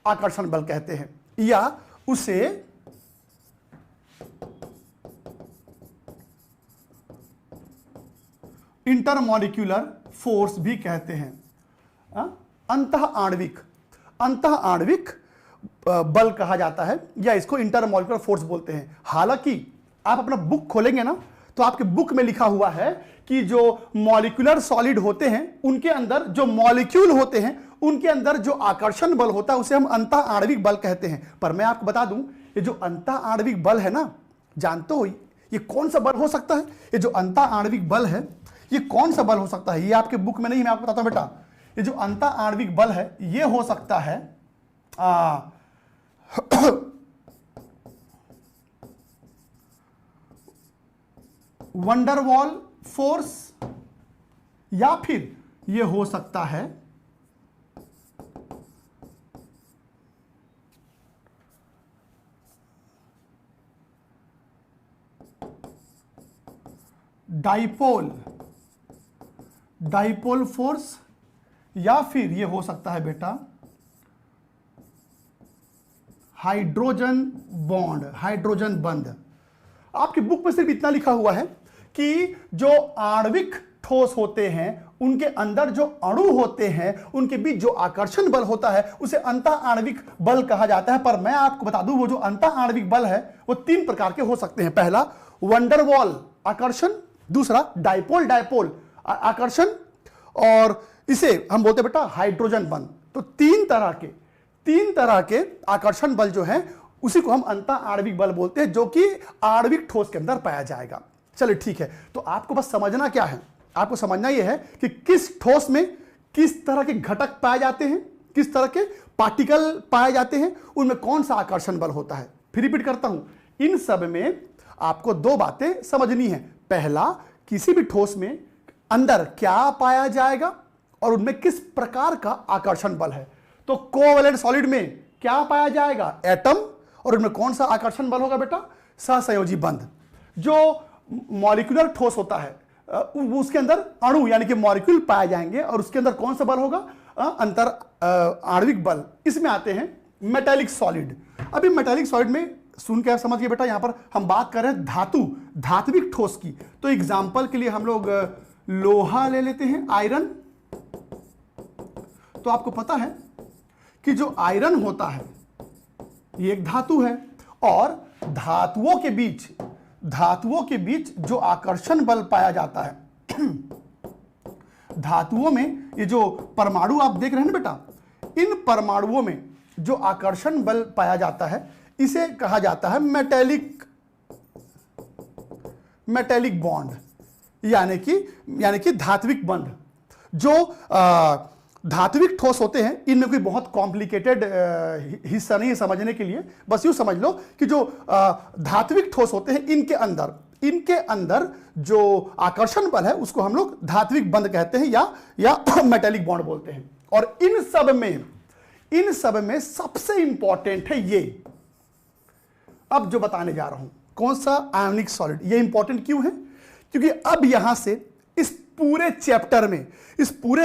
Speaker 1: आकर्षण बल कहते हैं, या उसे इंटरमॉलिक्यूलर फोर्स भी कहते हैं। अंतः आणविक बल कहा जाता है, या इसको इंटरमॉलिक्यूलर फोर्स बोलते हैं। हालांकि आप अपना बुक खोलेंगे ना तो आपके बुक में लिखा हुआ है कि जो मॉलिक्यूलर सॉलिड होते हैं उनके अंदर जो मॉलिक्यूल होते हैं उनके अंदर जो आकर्षण बल होता है उसे हम अंतः आणविक बल कहते हैं। पर मैं आपको बता दूं, ये जो अंतः आणविक बल है ना, जानते हो ये कौन सा बल हो सकता है? ये जो अंतः आणविक बल है ये कौन सा बल हो सकता है? ये आपके बुक में नहीं, मैं आपको बताता हूं बेटा। ये जो अंतः आणविक बल है ये हो सकता है वंडरवॉल फोर्स, या फिर यह हो सकता है डाइपोल फोर्स, या फिर यह हो सकता है बेटा हाइड्रोजन बंध। आपके बुक में सिर्फ इतना लिखा हुआ है कि जो आणविक ठोस होते हैं उनके अंदर जो अणु होते हैं उनके बीच जो आकर्षण बल होता है उसे अंतः आणविक बल कहा जाता है। पर मैं आपको बता दूं वो जो अंतः आणविक बल है वो 3 प्रकार के हो सकते हैं। पहला वंडरवॉल आकर्षण, दूसरा डाइपोल आकर्षण, और इसे हम बोलते हैं बेटा हाइड्रोजन बंध। तो 3 तरह के आकर्षण बल जो है उसी को हम अंतः आणविक बल बोलते हैं, जो कि आणविक ठोस के अंदर पाया जाएगा। चलिए ठीक है, तो आपको बस समझना क्या है? आपको समझना यह है कि किस ठोस में किस तरह के घटक पाए जाते हैं, किस तरह के पार्टिकल पाए जाते हैं, उनमें कौन सा आकर्षण बल होता है। फिर रिपीट करता हूं, इन सब में आपको 2 बातें समझनी है। पहला, किसी भी ठोस में अंदर क्या पाया जाएगा और उनमें किस प्रकार का आकर्षण बल है। तो कोवैलेंट सॉलिड में क्या पाया जाएगा? एटम, और उनमें कौन सा आकर्षण बल होगा बेटा? सहसंयोजी बंध। जो मॉलिक्यूलर ठोस होता है उसके अंदर अणु यानी कि मॉलिक्यूल पाए जाएंगे, और उसके अंदर कौन सा बल होगा? अंतर आणविक बल। इसमें आते हैं मेटालिक सॉलिड। अभी मेटालिक सॉलिड में सुन के आप समझिए बेटा, यहां पर हम बात कर रहे हैं धात्विक ठोस की। तो एग्जाम्पल के लिए हम लोग लोहा ले लेते हैं, आयरन। तो आपको पता है कि जो आयरन होता है ये एक धातु है, और धातुओं के बीच जो आकर्षण बल पाया जाता है धातुओं में ये जो परमाणु आप देख रहे हैं ना बेटा, इन परमाणुओं में जो आकर्षण बल पाया जाता है इसे कहा जाता है मेटेलिक बॉन्ड, यानी कि धात्विक बंध। जो धात्विक ठोस होते हैं इनमें कोई बहुत कॉम्प्लिकेटेड हिस्सा नहीं है समझने के लिए, बस यूं समझ लो कि जो धात्विक ठोस होते हैं इनके अंदर जो आकर्षण बल है उसको हम लोग धात्विक बंध कहते हैं या मेटेलिक बॉन्ड बोलते हैं। और इन सब में सबसे इंपॉर्टेंट है ये, अब जो बताने जा रहा हूं, कौन सा? आयनिक सॉलिड। ये इंपॉर्टेंट क्यों है? क्योंकि अब यहां से इस पूरे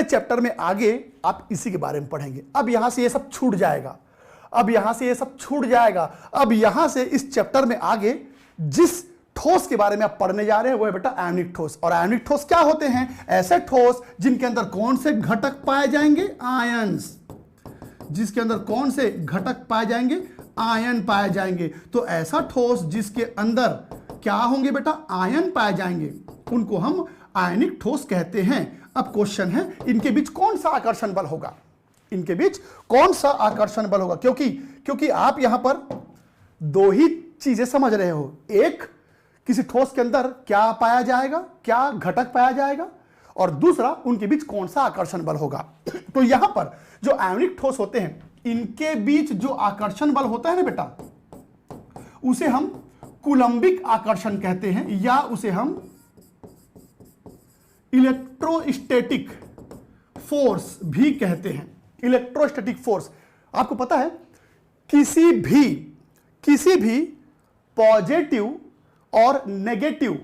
Speaker 1: चैप्टर में आगे आप इसी के बारे में पढ़ेंगे। अब यहां से ये सब छूट जाएगा, अब यहां से इस चैप्टर में आगे जिस ठोस के बारे में आप पढ़ने जा रहे हैं वो है बेटा आयनिक ठोस। और आयनिक ठोस क्या होते हैं? ऐसे ठोस जिनके अंदर कौन से घटक पाए जाएंगे? आयंस। जिसके अंदर कौन से घटक पाए जाएंगे? आयन पाए जाएंगे। तो ऐसा ठोस जिसके अंदर क्या होंगे बेटा? आयन पाए जाएंगे, उनको हम आयनिक ठोस कहते हैं। अब क्वेश्चन है इनके बीच कौन सा आकर्षण बल होगा? क्योंकि आप यहां पर दो ही चीजें समझ रहे हो, एक किसी ठोस के अंदर क्या पाया जाएगा, क्या घटक पाया जाएगा, और दूसरा उनके बीच कौन सा आकर्षण बल होगा। तो यहां पर जो आयनिक ठोस होते हैं इनके बीच जो आकर्षण बल होता है ना बेटा, उसे हम कूलम्बिक आकर्षण कहते हैं, या उसे हम इलेक्ट्रोस्टैटिक फोर्स भी कहते हैं। इलेक्ट्रोस्टैटिक फोर्स, आपको पता है किसी भी पॉजिटिव और नेगेटिव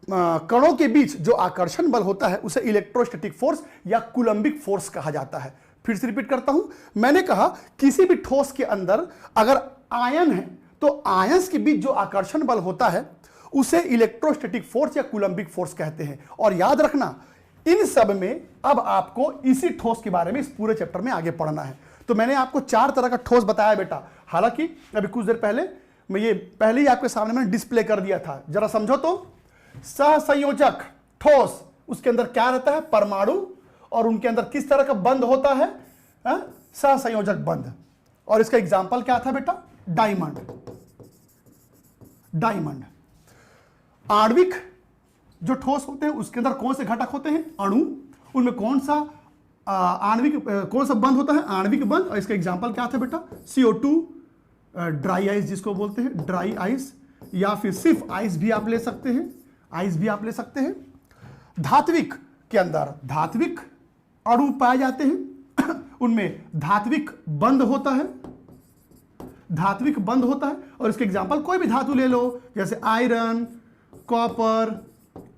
Speaker 1: कणों के बीच जो आकर्षण बल होता है उसे इलेक्ट्रोस्टैटिक फोर्स या कूलम्बिक फोर्स कहा जाता है। फिर से रिपीट करता हूं, मैंने कहा किसी भी ठोस के अंदर अगर आयन है तो आयंस के बीच जो आकर्षण बल होता है उसे इलेक्ट्रोस्टैटिक फोर्स या कूलम्बिक फोर्स कहते हैं। और याद रखना, इन सब में अब आपको इसी ठोस के बारे में इस पूरे चैप्टर में आगे पढ़ना है। तो मैंने आपको 4 तरह का ठोस बताया बेटा, हालांकि अभी कुछ देर पहले मैं ये पहले ही आपके सामने मैंने डिस्प्ले कर दिया था, जरा समझो तो। सहसंयोजक ठोस, उसके अंदर क्या रहता है? परमाणु, और उनके अंदर किस तरह का बंध होता है? सहसंयोजक बंध। और इसका एग्जाम्पल क्या था बेटा? डायमंड। आणविक जो ठोस होते हैं उसके अंदर कौन से घटक होते हैं? अणु। उनमें कौन सा बंध होता है? आणविक बंध। और इसका एग्जाम्पल क्या था बेटा? CO2, ड्राई आइस जिसको बोलते हैं, ड्राई आइस, या फिर सिर्फ आइस भी आप ले सकते हैं। धात्विक के अंदर धात्विक अणु पाए जाते हैं उनमें धात्विक बंध होता है, और इसके एग्जाम्पल कोई भी धातु ले लो, जैसे iron, copper,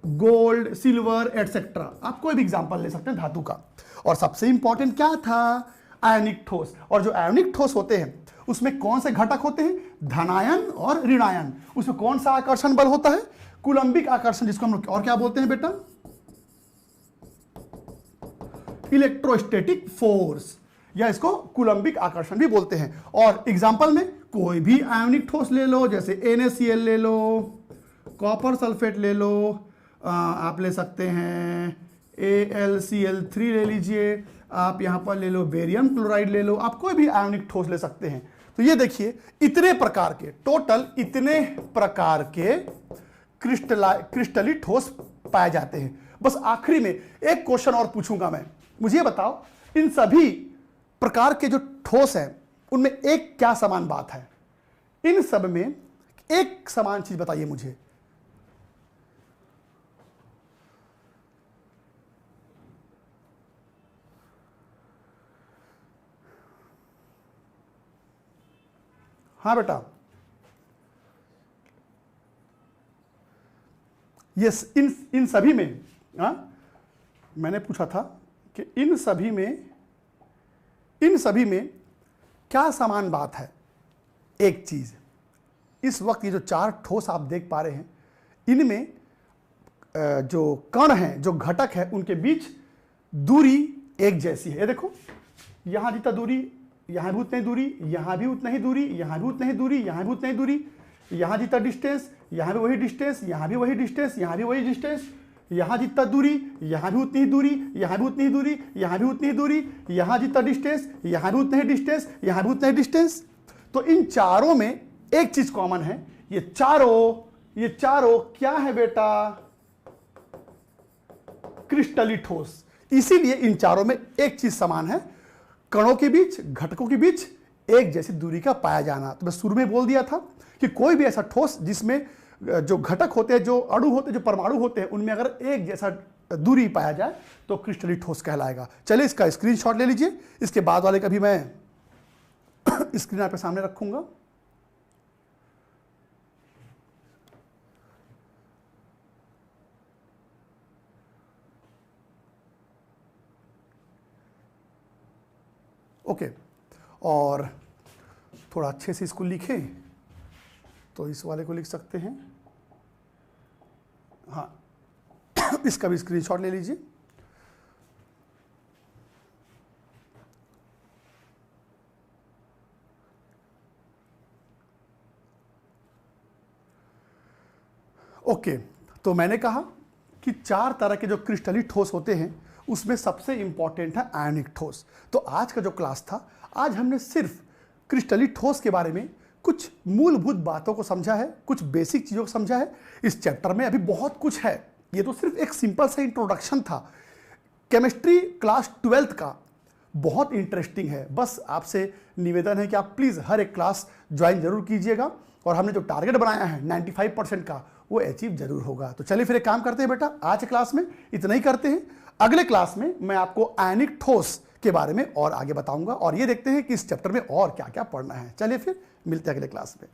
Speaker 1: gold, silver etcetera. आप कोई भी एग्जाम्पल ले सकते हैं धातु का। और सबसे इंपॉर्टेंट क्या था? आयनिक ठोस। और जो आयनिक ठोस होते हैं उसमें कौन से घटक होते हैं? धनायन और ऋणायन। उसमें कौन सा आकर्षण बल होता है? कूलम्बिक आकर्षण, जिसको हम लोग और क्या बोलते हैं बेटा? इलेक्ट्रोस्टैटिक फोर्स, या इसको कूलम्बिक आकर्षण भी बोलते हैं। और एग्जाम्पल में कोई भी आयनिक ठोस ले लो, जैसे NaCl ले लो, कॉपर सल्फेट ले लो, आप ले सकते हैं AlCl3 ले लीजिए, आप यहां पर ले लो बेरियम क्लोराइड ले लो, आप कोई भी आयनिक ठोस ले सकते हैं। तो ये देखिए इतने प्रकार के क्रिस्टली ठोस पाए जाते हैं। बस आखिरी में एक क्वेश्चन और पूछूंगा मैं, मुझे बताओ इन सभी प्रकार के जो ठोस हैं उनमें एक क्या समान बात है? इन सब में एक समान चीज बताइए मुझे। हाँ बेटा, यस, इन सभी में, मैंने पूछा था कि इन सभी में क्या समान बात है? एक चीज, इस वक्त ये जो 4 ठोस आप देख पा रहे हैं इनमें जो कण हैं, जो घटक है, उनके बीच दूरी एक जैसी है। ये देखो, यहां जितना दूरी यहाँ भी उतनी दूरी, यहाँ भी उतना ही दूरी, यहाँ भी उतना ही दूरी, यहाँ भी उतना ही दूरी, यहाँ जितना डिस्टेंस, यहाँ भी वही डिस्टेंस, यहाँ भी वही डिस्टेंस, यहाँ भी वही डिस्टेंस, यहाँ जितना दूरी, यहाँ भी उतनी ही दूरी, यहाँ भी उतनी ही दूरी, यहाँ भी उतनी ही दूरी, यहाँ जितना डिस्टेंस, यहाँ भी उतना ही डिस्टेंस, यहाँ भी उतना ही डिस्टेंस। तो इन चारों में एक चीज कॉमन है, ये चारों क्या है बेटा? क्रिस्टली ठोस। इसीलिए इन चारों में एक चीज समान है, कणों के बीच, घटकों के बीच एक जैसी दूरी का पाया जाना। तो मैं शुरू में बोल दिया था कि कोई भी ऐसा ठोस जिसमें जो घटक होते हैं, जो अणु होते हैं, जो परमाणु होते हैं, उनमें अगर एक जैसा दूरी पाया जाए तो क्रिस्टली ठोस कहलाएगा। चलिए इसका स्क्रीनशॉट ले लीजिए, इसके बाद वाले का भी मैं स्क्रीन आपके सामने रखूंगा। ओके, और थोड़ा अच्छे से इसको लिखें तो इस वाले को लिख सकते हैं, हाँ इसका भी स्क्रीनशॉट ले लीजिए। ओके, तो मैंने कहा कि चार तरह के जो क्रिस्टली ठोस होते हैं उसमें सबसे इंपॉर्टेंट है आयनिक ठोस। तो आज का जो क्लास था, आज हमने सिर्फ क्रिस्टली ठोस के बारे में कुछ मूलभूत बातों को समझा है, कुछ बेसिक चीज़ों को समझा है। इस चैप्टर में अभी बहुत कुछ है, ये तो सिर्फ एक सिंपल सा इंट्रोडक्शन था। केमिस्ट्री क्लास 12th का बहुत इंटरेस्टिंग है। बस आपसे निवेदन है कि आप प्लीज़ हर एक क्लास ज्वाइन जरूर कीजिएगा, और हमने जो टारगेट बनाया है 95% का, वो अचीव जरूर होगा। तो चलिए फिर एक काम करते हैं बेटा, आज क्लास में इतना ही करते हैं। अगले क्लास में मैं आपको आयनिक ठोस के बारे में और आगे बताऊंगा, और ये देखते हैं कि इस चैप्टर में और क्या क्या पढ़ना है। चलिए फिर मिलते हैं अगले क्लास में।